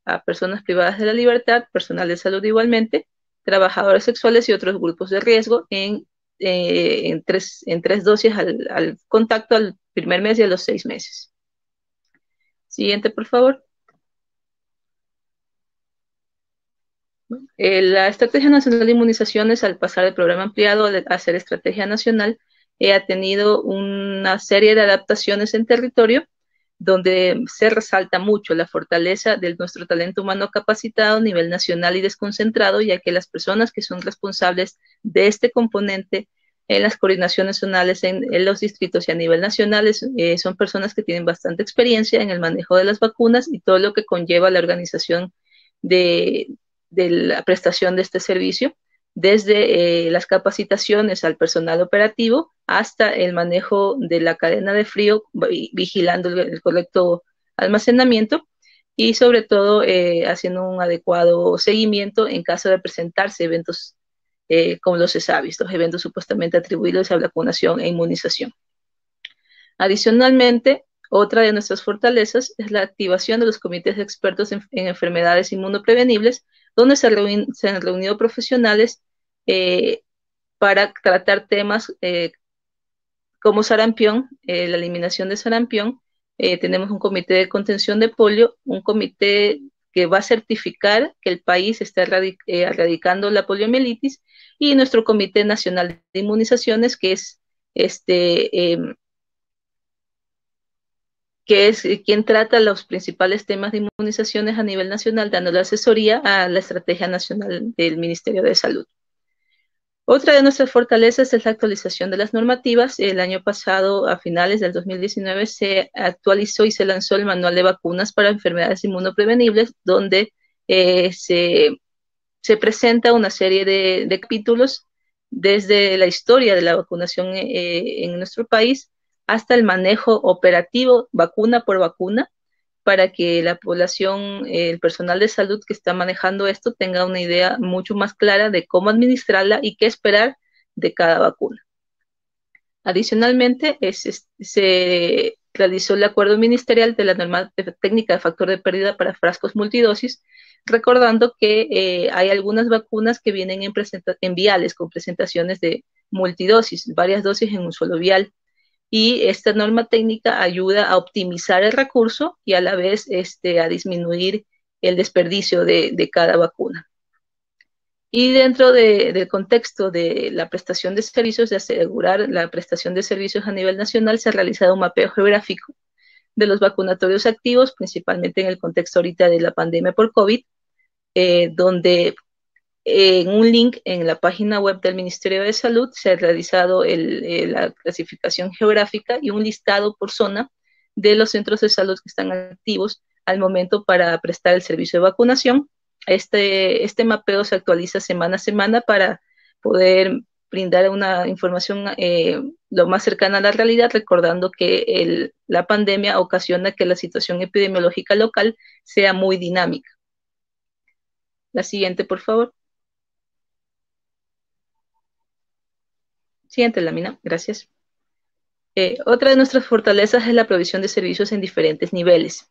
a personas privadas de la libertad, personal de salud igualmente, trabajadores sexuales y otros grupos de riesgo en tres dosis al contacto al primer mes y a los 6 meses. Siguiente, por favor. La Estrategia Nacional de Inmunizaciones, al pasar del programa ampliado a ser Estrategia Nacional, ha tenido una serie de adaptaciones en territorio, donde se resalta mucho la fortaleza de nuestro talento humano capacitado a nivel nacional y desconcentrado, ya que las personas que son responsables de este componente en las coordinaciones zonales, en los distritos y a nivel nacional, son personas que tienen bastante experiencia en el manejo de las vacunas y todo lo que conlleva la organización de la prestación de este servicio, desde las capacitaciones al personal operativo hasta el manejo de la cadena de frío, vigilando el correcto almacenamiento y sobre todo haciendo un adecuado seguimiento en caso de presentarse eventos como los ESAVIS, los eventos supuestamente atribuidos a vacunación e inmunización. Adicionalmente, otra de nuestras fortalezas es la activación de los comités de expertos en enfermedades inmunoprevenibles, donde se han reunido profesionales para tratar temas como sarampión, la eliminación de sarampión. Tenemos un comité de contención de polio, un comité que va a certificar que el país está erradicando la poliomielitis, y nuestro Comité Nacional de Inmunizaciones, que es quien trata los principales temas de inmunizaciones a nivel nacional, dando la asesoría a la Estrategia Nacional del Ministerio de Salud. Otra de nuestras fortalezas es la actualización de las normativas. El año pasado, a finales del 2019, se actualizó y se lanzó el Manual de Vacunas para Enfermedades Inmunoprevenibles, donde se presenta una serie de capítulos desde la historia de la vacunación en nuestro país hasta el manejo operativo vacuna por vacuna, para que la población, el personal de salud que está manejando esto, tenga una idea mucho más clara de cómo administrarla y qué esperar de cada vacuna. Adicionalmente, se realizó el acuerdo ministerial de la norma técnica de factor de pérdida para frascos multidosis, recordando que hay algunas vacunas que vienen en viales con presentaciones de multidosis, varias dosis en un solo vial. Y esta norma técnica ayuda a optimizar el recurso y a la vez a disminuir el desperdicio de cada vacuna. Y dentro del contexto de la prestación de servicios, de asegurar la prestación de servicios a nivel nacional, se ha realizado un mapeo geográfico de los vacunatorios activos, principalmente en el contexto ahorita de la pandemia por COVID, donde en un link en la página web del Ministerio de Salud se ha realizado la clasificación geográfica y un listado por zona de los centros de salud que están activos al momento para prestar el servicio de vacunación. Este mapeo se actualiza semana a semana para poder brindar una información lo más cercana a la realidad, recordando que la pandemia ocasiona que la situación epidemiológica local sea muy dinámica. La siguiente, por favor. Siguiente lámina, gracias. Otra de nuestras fortalezas es la provisión de servicios en diferentes niveles.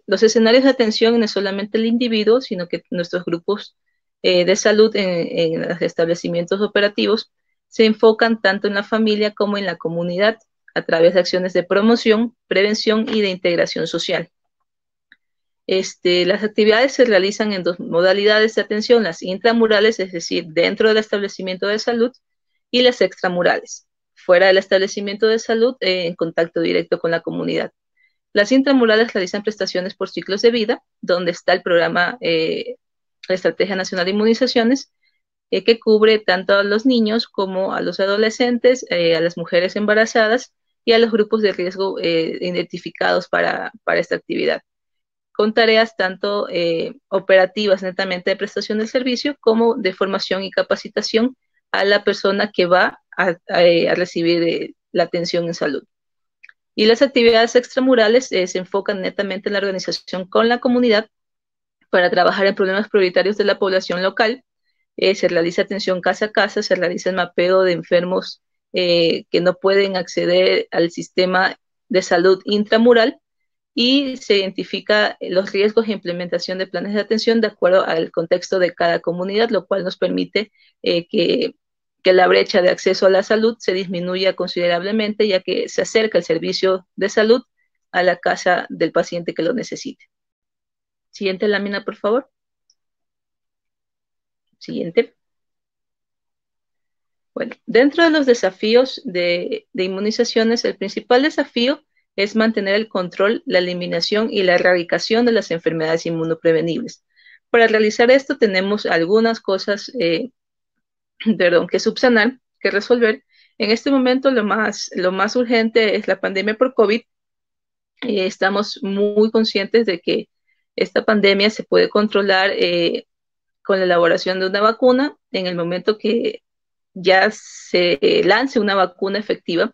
Los escenarios de atención no es solamente el individuo, sino que nuestros grupos de salud en los establecimientos operativos se enfocan tanto en la familia como en la comunidad a través de acciones de promoción, prevención y de integración social. Las actividades se realizan en dos modalidades de atención: las intramurales, es decir, dentro del establecimiento de salud, y las extramurales, fuera del establecimiento de salud, en contacto directo con la comunidad. Las intramurales realizan prestaciones por ciclos de vida, donde está el programa, la Estrategia Nacional de Inmunizaciones, que cubre tanto a los niños como a los adolescentes, a las mujeres embarazadas y a los grupos de riesgo identificados para esta actividad. con tareas tanto operativas netamente de prestación del servicio como de formación y capacitación a la persona que va a recibir la atención en salud. Y las actividades extramurales se enfocan netamente en la organización con la comunidad para trabajar en problemas prioritarios de la población local. Se realiza atención casa a casa, se realiza el mapeo de enfermos que no pueden acceder al sistema de salud intramural y se identifica los riesgos e implementación de planes de atención de acuerdo al contexto de cada comunidad, lo cual nos permite que la brecha de acceso a la salud se disminuya considerablemente, ya que se acerca el servicio de salud a la casa del paciente que lo necesite. Siguiente lámina, por favor. Siguiente. Bueno, dentro de los desafíos de inmunizaciones, el principal desafío es mantener el control, la eliminación y la erradicación de las enfermedades inmunoprevenibles. Para realizar esto tenemos algunas cosas que subsanar, que resolver. En este momento lo más urgente es la pandemia por COVID. Estamos muy conscientes de que esta pandemia se puede controlar con la elaboración de una vacuna. En el momento que ya se lance una vacuna efectiva,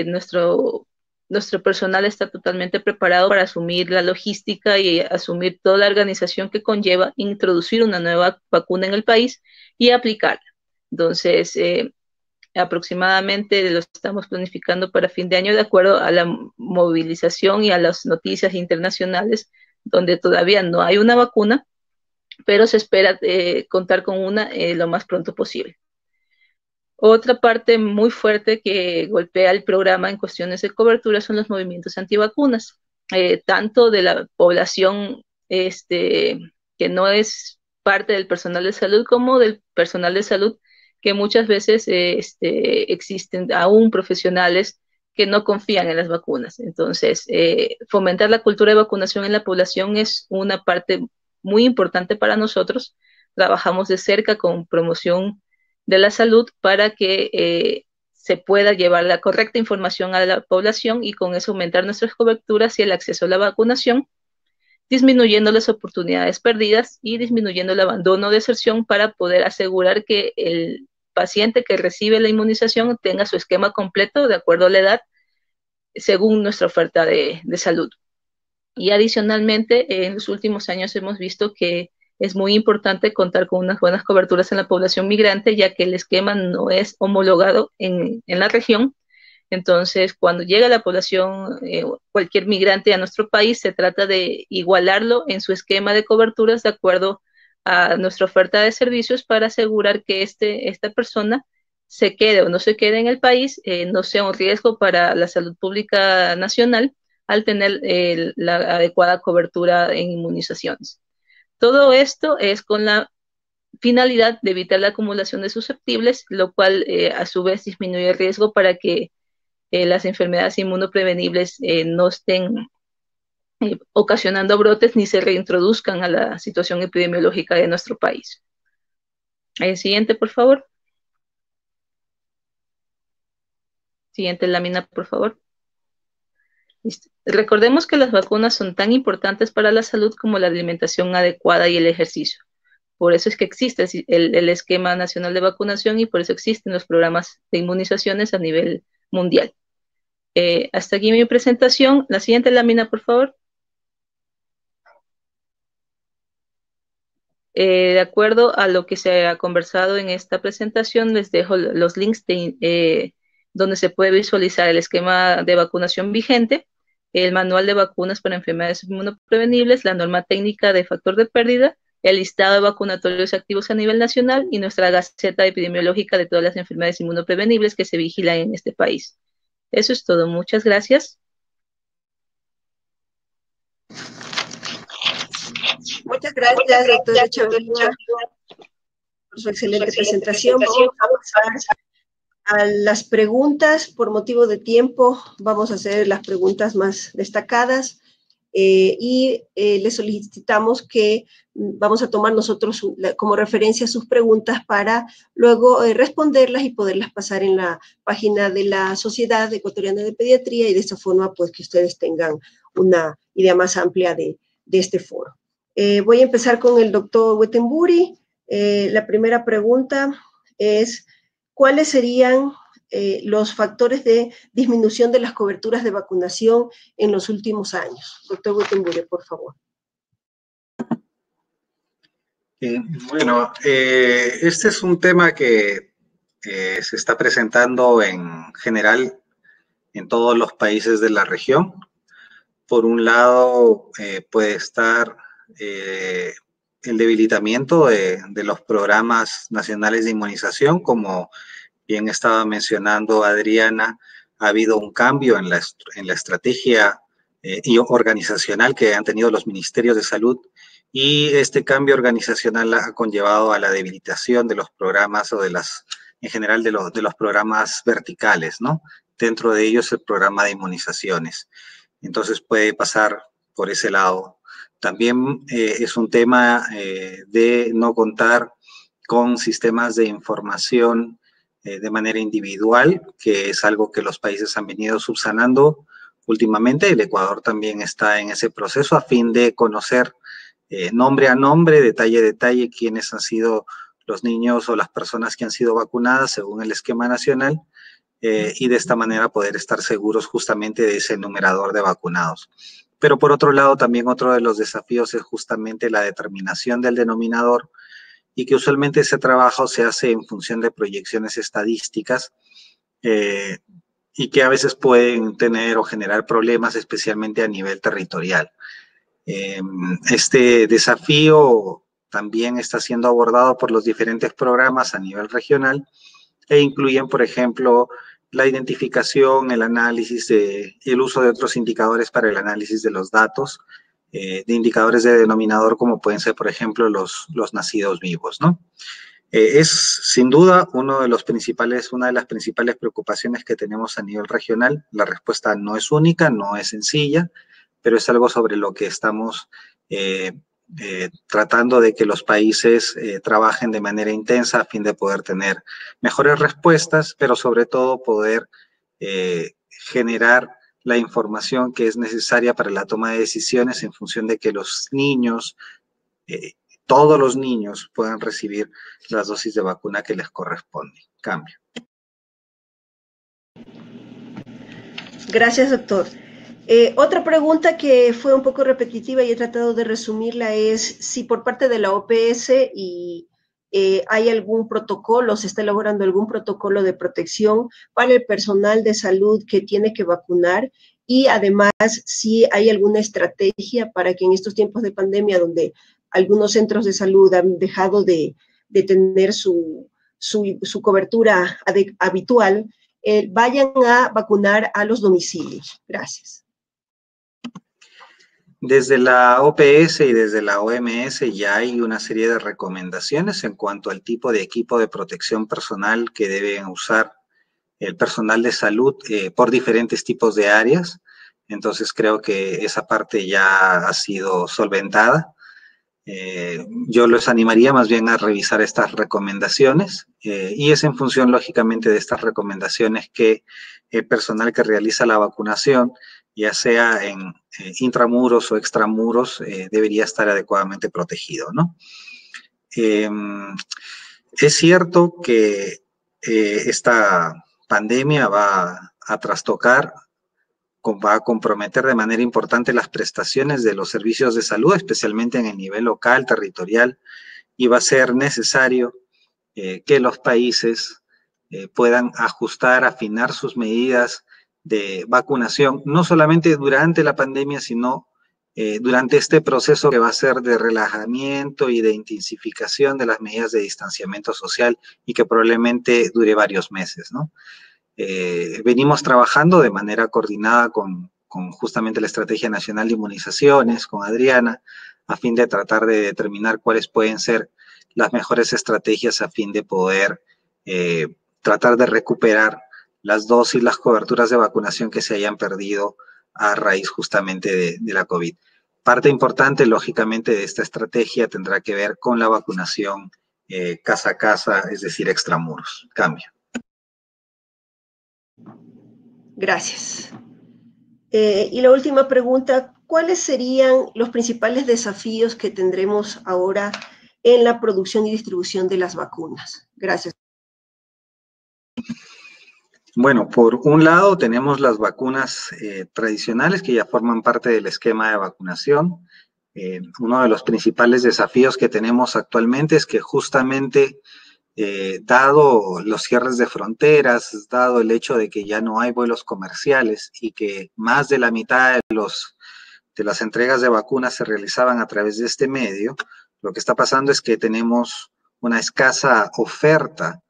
nuestro personal está totalmente preparado para asumir la logística y asumir toda la organización que conlleva introducir una nueva vacuna en el país y aplicarla. Entonces, aproximadamente lo estamos planificando para fin de año de acuerdo a la movilización y a las noticias internacionales donde todavía no hay una vacuna, pero se espera contar con una lo más pronto posible. Otra parte muy fuerte que golpea el programa en cuestiones de cobertura son los movimientos antivacunas, tanto de la población que no es parte del personal de salud como del personal de salud, que muchas veces existen aún profesionales que no confían en las vacunas. Entonces, fomentar la cultura de vacunación en la población es una parte muy importante para nosotros. Trabajamos de cerca con promoción de la salud para que se pueda llevar la correcta información a la población y con eso aumentar nuestras coberturas y el acceso a la vacunación, disminuyendo las oportunidades perdidas y disminuyendo el abandono o deserción para poder asegurar que el paciente que recibe la inmunización tenga su esquema completo de acuerdo a la edad según nuestra oferta de salud. Y adicionalmente, en los últimos años hemos visto que es muy importante contar con unas buenas coberturas en la población migrante, ya que el esquema no es homologado en la región. Entonces, cuando llega la población, cualquier migrante a nuestro país, se trata de igualarlo en su esquema de coberturas de acuerdo a nuestra oferta de servicios para asegurar que esta persona se quede o no se quede en el país, no sea un riesgo para la salud pública nacional al tener la adecuada cobertura en inmunizaciones. Todo esto es con la finalidad de evitar la acumulación de susceptibles, lo cual a su vez disminuye el riesgo para que las enfermedades inmunoprevenibles no estén ocasionando brotes ni se reintroduzcan a la situación epidemiológica de nuestro país. Siguiente, por favor. Siguiente lámina, por favor. Listo. Recordemos que las vacunas son tan importantes para la salud como la alimentación adecuada y el ejercicio. Por eso es que existe el esquema nacional de vacunación y por eso existen los programas de inmunizaciones a nivel mundial. Hasta aquí mi presentación. La siguiente lámina, por favor. De acuerdo a lo que se ha conversado en esta presentación, les dejo los links donde se puede visualizar el esquema de vacunación vigente, el manual de vacunas para enfermedades inmunoprevenibles, la norma técnica de factor de pérdida, el listado de vacunatorios activos a nivel nacional y nuestra gaceta epidemiológica de todas las enfermedades inmunoprevenibles que se vigilan en este país. Eso es todo. Muchas gracias. Muchas gracias, doctora Echeverría, por su excelente presentación. Vamos a pasar a las preguntas. Por motivo de tiempo, vamos a hacer las preguntas más destacadas y le solicitamos que vamos a tomar nosotros como referencia sus preguntas para luego responderlas y poderlas pasar en la página de la Sociedad Ecuatoriana de Pediatría y de esta forma pues que ustedes tengan una idea más amplia de este foro. Voy a empezar con el doctor Wittenbury. La primera pregunta es, ¿cuáles serían los factores de disminución de las coberturas de vacunación en los últimos años? Doctor Wittenbury, por favor. Bueno, este es un tema que se está presentando en general en todos los países de la región. Por un lado, puede estar el debilitamiento de los programas nacionales de inmunización, como bien estaba mencionando Adriana. Ha habido un cambio en la estrategia y organizacional que han tenido los ministerios de salud, y este cambio organizacional ha conllevado a la debilitación de los programas o en general de los programas verticales, ¿no? Dentro de ellos el programa de inmunizaciones. Entonces puede pasar por ese lado. También es un tema de no contar con sistemas de información de manera individual, que es algo que los países han venido subsanando últimamente. El Ecuador también está en ese proceso a fin de conocer nombre a nombre, detalle a detalle, quiénes han sido los niños o las personas que han sido vacunadas según el esquema nacional, y de esta manera poder estar seguros justamente de ese numerador de vacunados. Pero por otro lado, también otro de los desafíos es justamente la determinación del denominador, y que usualmente ese trabajo se hace en función de proyecciones estadísticas, y que a veces pueden tener o generar problemas, especialmente a nivel territorial. Este desafío también está siendo abordado por los diferentes programas a nivel regional, e incluyen, por ejemplo, la identificación, el análisis, el uso de otros indicadores para el análisis de los datos, de indicadores de denominador, como pueden ser, por ejemplo, los nacidos vivos, ¿no? Es sin duda una de las principales preocupaciones que tenemos a nivel regional. La respuesta no es única, no es sencilla, pero es algo sobre lo que estamos tratando de que los países trabajen de manera intensa a fin de poder tener mejores respuestas, pero sobre todo poder generar la información que es necesaria para la toma de decisiones en función de que los niños, todos los niños, puedan recibir las dosis de vacuna que les corresponde. Cambio. Gracias, doctor. Otra pregunta que fue un poco repetitiva y he tratado de resumirla es si por parte de la OPS hay algún protocolo, se está elaborando algún protocolo de protección para el personal de salud que tiene que vacunar, y además si hay alguna estrategia para que en estos tiempos de pandemia, donde algunos centros de salud han dejado de tener su cobertura habitual, vayan a vacunar a los domicilios. Gracias. Desde la OPS y desde la OMS ya hay una serie de recomendaciones en cuanto al tipo de equipo de protección personal que deben usar el personal de salud por diferentes tipos de áreas. Entonces creo que esa parte ya ha sido solventada. Yo los animaría más bien a revisar estas recomendaciones, y es en función, lógicamente, de estas recomendaciones que el personal que realiza la vacunación, ya sea en intramuros o extramuros, debería estar adecuadamente protegido, ¿no? Es cierto que esta pandemia va a trastocar, va a comprometer de manera importante las prestaciones de los servicios de salud, especialmente en el nivel local, territorial, y va a ser necesario que los países puedan ajustar, afinar sus medidas de vacunación, no solamente durante la pandemia, sino durante este proceso que va a ser de relajamiento y de intensificación de las medidas de distanciamiento social, y que probablemente dure varios meses, ¿no? Venimos trabajando de manera coordinada con justamente la Estrategia Nacional de Inmunizaciones, con Adriana, a fin de tratar de determinar cuáles pueden ser las mejores estrategias a fin de poder tratar de recuperar las dosis, las coberturas de vacunación que se hayan perdido a raíz justamente de la COVID. Parte importante, lógicamente, de esta estrategia tendrá que ver con la vacunación casa a casa, es decir, extramuros. Cambio. Gracias. Y la última pregunta, ¿cuáles serían los principales desafíos que tendremos ahora en la producción y distribución de las vacunas? Gracias. Bueno, por un lado tenemos las vacunas tradicionales que ya forman parte del esquema de vacunación. Uno de los principales desafíos que tenemos actualmente es que justamente dado los cierres de fronteras, dado el hecho de que ya no hay vuelos comerciales y que más de la mitad de las entregas de vacunas se realizaban a través de este medio, lo que está pasando es que tenemos una escasa oferta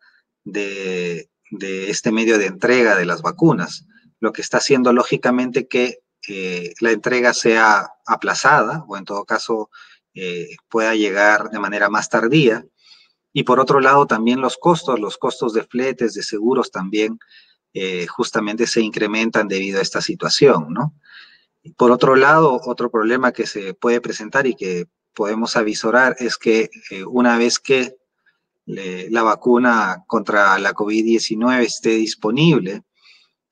de este medio de entrega de las vacunas, lo que está haciendo lógicamente que la entrega sea aplazada o en todo caso pueda llegar de manera más tardía. Y por otro lado, también los costos de fletes, de seguros también justamente se incrementan debido a esta situación, ¿no? Y por otro lado, otro problema que se puede presentar y que podemos avisorar es que una vez que la vacuna contra la COVID-19 esté disponible,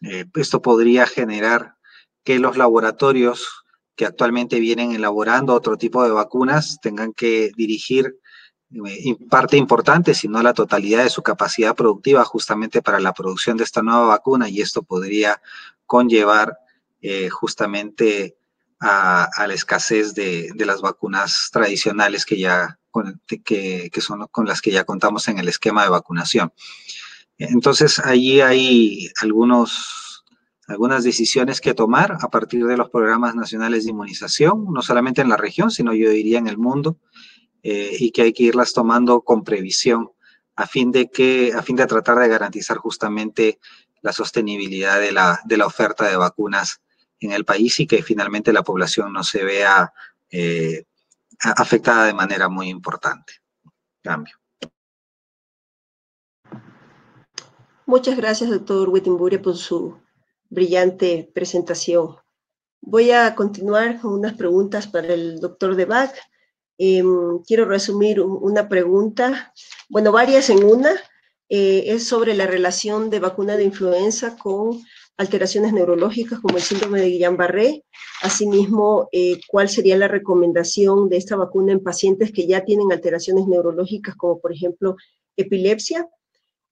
esto podría generar que los laboratorios que actualmente vienen elaborando otro tipo de vacunas tengan que dirigir parte importante, si no la totalidad de su capacidad productiva justamente para la producción de esta nueva vacuna, y esto podría conllevar justamente a la escasez de las vacunas tradicionales que son con las que ya contamos en el esquema de vacunación. Entonces, allí hay algunas decisiones que tomar a partir de los programas nacionales de inmunización, no solamente en la región, sino yo diría en el mundo, y que hay que irlas tomando con previsión a fin de tratar de garantizar justamente la sostenibilidad de la oferta de vacunas en el país y que finalmente la población no se vea afectada de manera muy importante. Cambio. Muchas gracias, doctor Wittenbury, por su brillante presentación. Voy a continuar con unas preguntas para el doctor De Back. Quiero resumir una pregunta, bueno, varias en una, es sobre la relación de vacuna de influenza con alteraciones neurológicas como el síndrome de Guillain-Barré. Asimismo, ¿cuál sería la recomendación de esta vacuna en pacientes que ya tienen alteraciones neurológicas como por ejemplo epilepsia?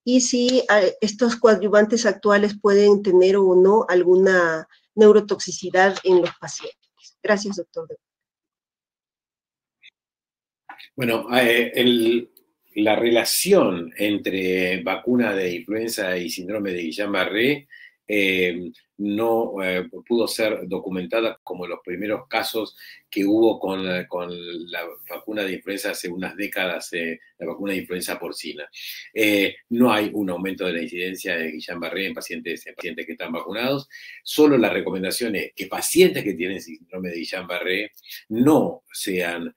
Y si estos coadyuvantes actuales pueden tener o no alguna neurotoxicidad en los pacientes. Gracias, doctor. Bueno, la relación entre vacuna de influenza y síndrome de Guillain-Barré no pudo ser documentada como los primeros casos que hubo con la vacuna de influenza hace unas décadas, la vacuna de influenza porcina. No hay un aumento de la incidencia de Guillain-Barré en pacientes que están vacunados. Solo la recomendación es que pacientes que tienen síndrome de Guillain-Barré no sean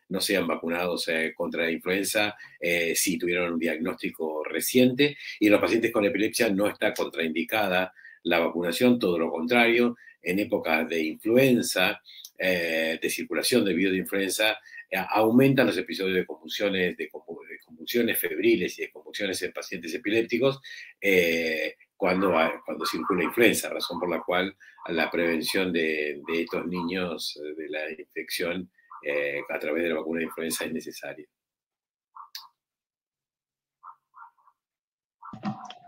vacunados contra la influenza si tuvieron un diagnóstico reciente, y en los pacientes con epilepsia no está contraindicada la vacunación, todo lo contrario. En épocas de influenza, de circulación de virus de influenza, aumentan los episodios de convulsiones febriles y de convulsiones en pacientes epilépticos cuando circula influenza, razón por la cual la prevención de estos niños de la infección a través de la vacuna de influenza es necesaria.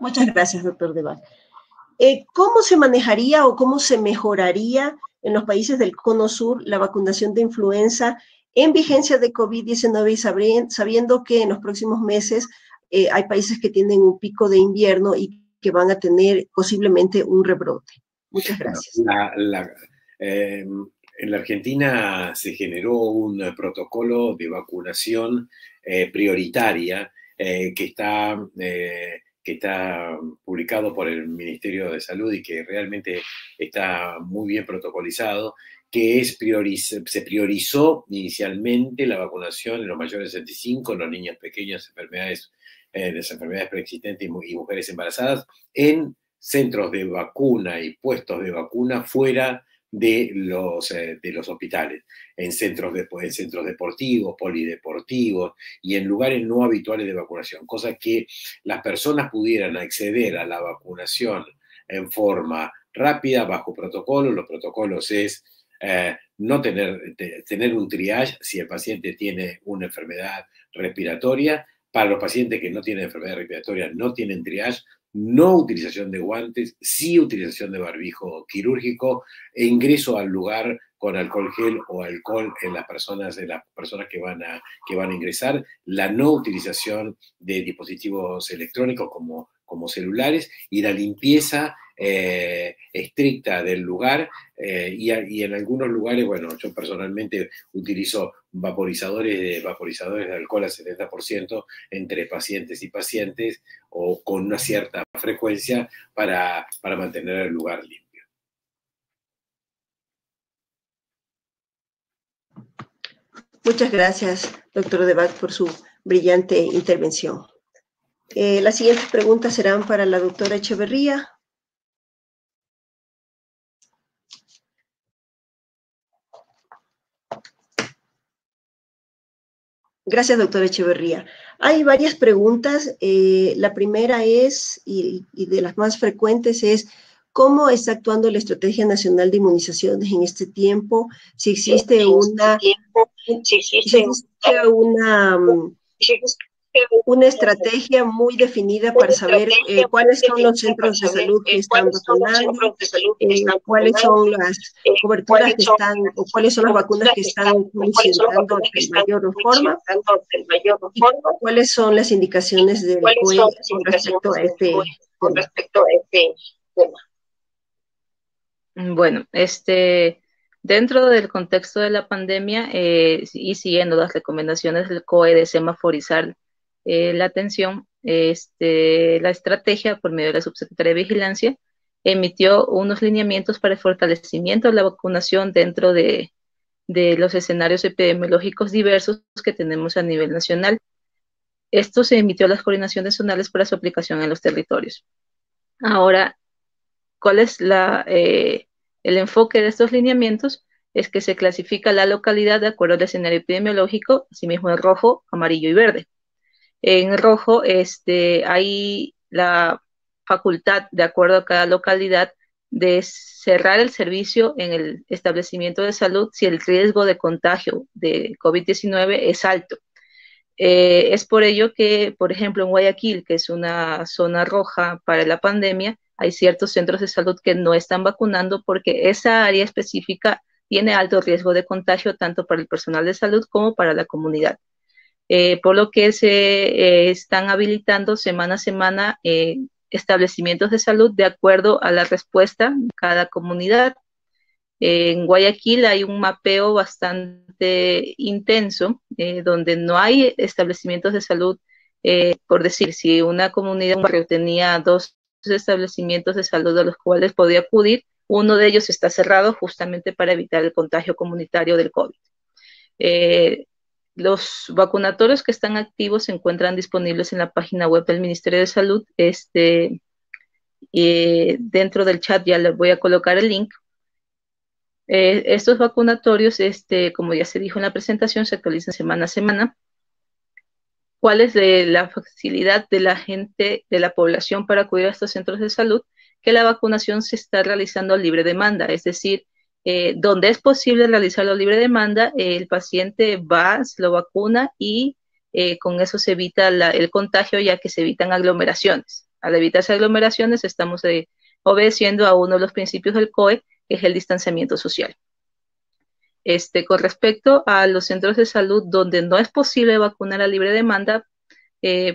Muchas gracias, doctor De Back. ¿Cómo se manejaría o cómo se mejoraría en los países del Cono Sur la vacunación de influenza en vigencia de COVID-19 y sabiendo que en los próximos meses hay países que tienen un pico de invierno y que van a tener posiblemente un rebrote? Muchas gracias. En la Argentina se generó un protocolo de vacunación prioritaria que está publicado por el Ministerio de Salud y que realmente está muy bien protocolizado, que se priorizó inicialmente la vacunación en los mayores de 65, en los niños pequeños, las enfermedades preexistentes y mujeres embarazadas, en centros de vacuna y puestos de vacuna fuera de los hospitales, en centros deportivos, polideportivos y en lugares no habituales de vacunación, cosa que las personas pudieran acceder a la vacunación en forma rápida, bajo protocolo. Los protocolos es no tener un triage si el paciente tiene una enfermedad respiratoria. Para los pacientes que no tienen enfermedad respiratoria no tienen triage, no utilización de guantes, sí utilización de barbijo quirúrgico e ingreso al lugar con alcohol gel o alcohol en las personas que van a ingresar, la no utilización de dispositivos electrónicos como celulares y la limpieza estricta del lugar y en algunos lugares, bueno, yo personalmente utilizo vaporizadores de alcohol al 70% entre pacientes y pacientes o con una cierta frecuencia para mantener el lugar limpio. Muchas gracias, doctor Debac, por su brillante intervención. Las siguientes preguntas serán para la doctora Echeverría. Gracias, doctora Echeverría. Hay varias preguntas. La primera es, y de las más frecuentes, es ¿cómo está actuando la Estrategia Nacional de Inmunizaciones en este tiempo? Si existe una estrategia muy definida para saber cuáles son los centros de salud que están vacunando, cuáles son las coberturas que están, o cuáles son las vacunas que están solicitando de mayor forma, y cuáles son las indicaciones del COE con respecto a este tema. Bueno, dentro del contexto de la pandemia y siguiendo las recomendaciones del COE de semaforizar la atención, la estrategia, por medio de la Subsecretaría de Vigilancia, emitió unos lineamientos para el fortalecimiento de la vacunación dentro de los escenarios epidemiológicos diversos que tenemos a nivel nacional. Esto se emitió a las coordinaciones zonales para su aplicación en los territorios. Ahora, ¿cuál es el enfoque de estos lineamientos? Es que se clasifica la localidad de acuerdo al escenario epidemiológico, asimismo en rojo, amarillo y verde. En rojo hay la facultad, de acuerdo a cada localidad, de cerrar el servicio en el establecimiento de salud si el riesgo de contagio de COVID-19 es alto. Es por ello que, por ejemplo, en Guayaquil, que es una zona roja para la pandemia, hay ciertos centros de salud que no están vacunando porque esa área específica tiene alto riesgo de contagio tanto para el personal de salud como para la comunidad. Por lo que se están habilitando semana a semana establecimientos de salud de acuerdo a la respuesta de cada comunidad. En Guayaquil hay un mapeo bastante intenso donde no hay establecimientos de salud, por decir, si una comunidad, un barrio tenía 2 establecimientos de salud a los cuales podía acudir, uno de ellos está cerrado justamente para evitar el contagio comunitario del COVID. Los vacunatorios que están activos se encuentran disponibles en la página web del Ministerio de Salud. Dentro del chat ya les voy a colocar el link. Estos vacunatorios, como ya se dijo en la presentación, se actualizan semana a semana. ¿Cuál es la facilidad de la gente, de la población para acudir a estos centros de salud? Que la vacunación se está realizando a libre demanda, es decir, donde es posible realizarlo a libre demanda, el paciente va, se lo vacuna y con eso se evita el contagio, ya que se evitan aglomeraciones. Al evitarse aglomeraciones estamos obedeciendo a uno de los principios del COE, que es el distanciamiento social. Con respecto a los centros de salud donde no es posible vacunar a libre demanda,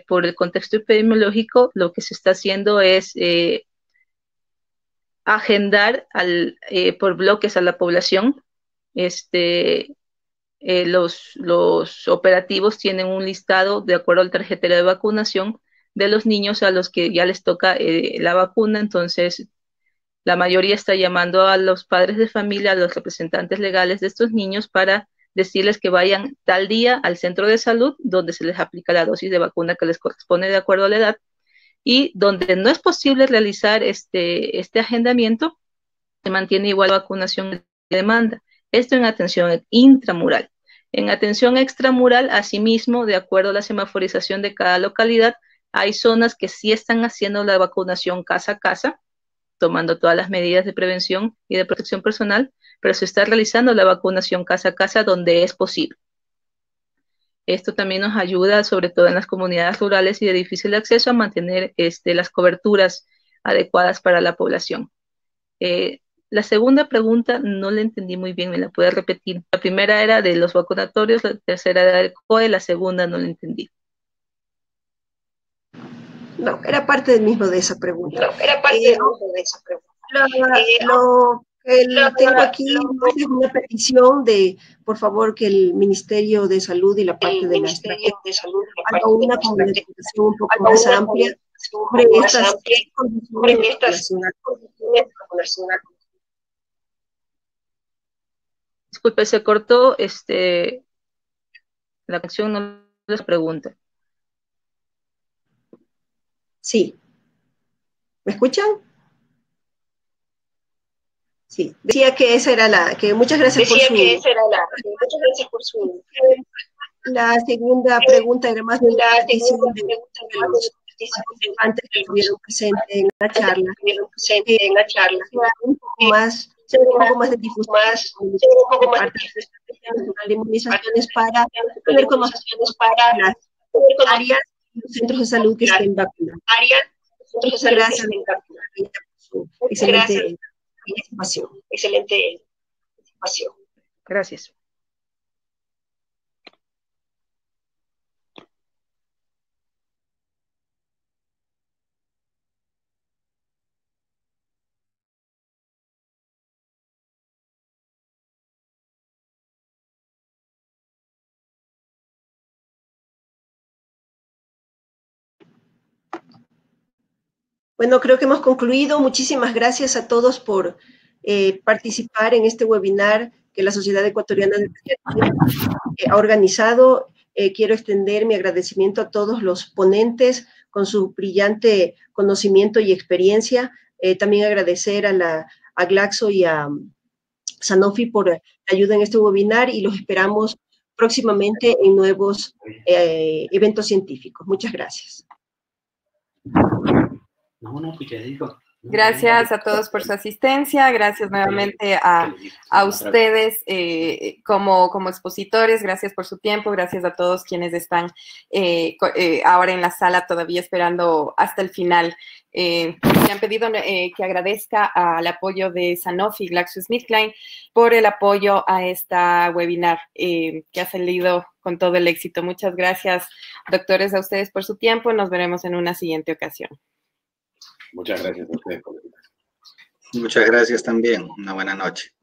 por el contexto epidemiológico, lo que se está haciendo es agendar por bloques a la población. Los operativos tienen un listado de acuerdo al tarjetero de vacunación de los niños a los que ya les toca la vacuna. Entonces, la mayoría está llamando a los padres de familia, a los representantes legales de estos niños para decirles que vayan tal día al centro de salud donde se les aplica la dosis de vacuna que les corresponde de acuerdo a la edad, y donde no es posible realizar este agendamiento, se mantiene igual vacunación de demanda. Esto en atención intramural. En atención extramural, asimismo, de acuerdo a la semaforización de cada localidad, hay zonas que sí están haciendo la vacunación casa a casa, tomando todas las medidas de prevención y de protección personal, pero se está realizando la vacunación casa a casa donde es posible. Esto también nos ayuda, sobre todo en las comunidades rurales y de difícil acceso, a mantener las coberturas adecuadas para la población. La segunda pregunta no la entendí muy bien, ¿me la puede repetir? La primera era de los vacunatorios, la tercera era del COE, la segunda no la entendí. No, era parte del mismo de esa pregunta. No, era parte del mismo de esa pregunta. Lo que tengo aquí es una petición de, por favor, que el Ministerio de Salud y la parte de la estrategia haga una comunicación un poco más amplia sobre estas condiciones. Disculpe, se cortó la canción, no les pregunta. Sí. ¿Me escuchan? Sí. Decía que esa era muchas gracias por su... Muchas gracias por su... La segunda pregunta era más de la petición de los participantes que estuvieron presentes en la charla. Un poco más de difusión, de inmunizaciones para tener conocimientos para las áreas y los centros de salud que estén vacunados. Muchas gracias por su excelente participación. Gracias. Bueno, creo que hemos concluido. Muchísimas gracias a todos por participar en este webinar que la Sociedad Ecuatoriana de Pediatría ha organizado. Quiero extender mi agradecimiento a todos los ponentes con su brillante conocimiento y experiencia. También agradecer a Glaxo y a Sanofi por la ayuda en este webinar y los esperamos próximamente en nuevos eventos científicos. Muchas gracias. Gracias a todos por su asistencia, gracias nuevamente a ustedes como expositores, gracias por su tiempo, gracias a todos quienes están ahora en la sala todavía esperando hasta el final. Me han pedido que agradezca al apoyo de Sanofi y GlaxoSmithKline por el apoyo a esta webinar que ha salido con todo el éxito. Muchas gracias, doctores, a ustedes por su tiempo. Nos veremos en una siguiente ocasión. Muchas gracias a ustedes por la invitación. Muchas gracias también. Una buena noche.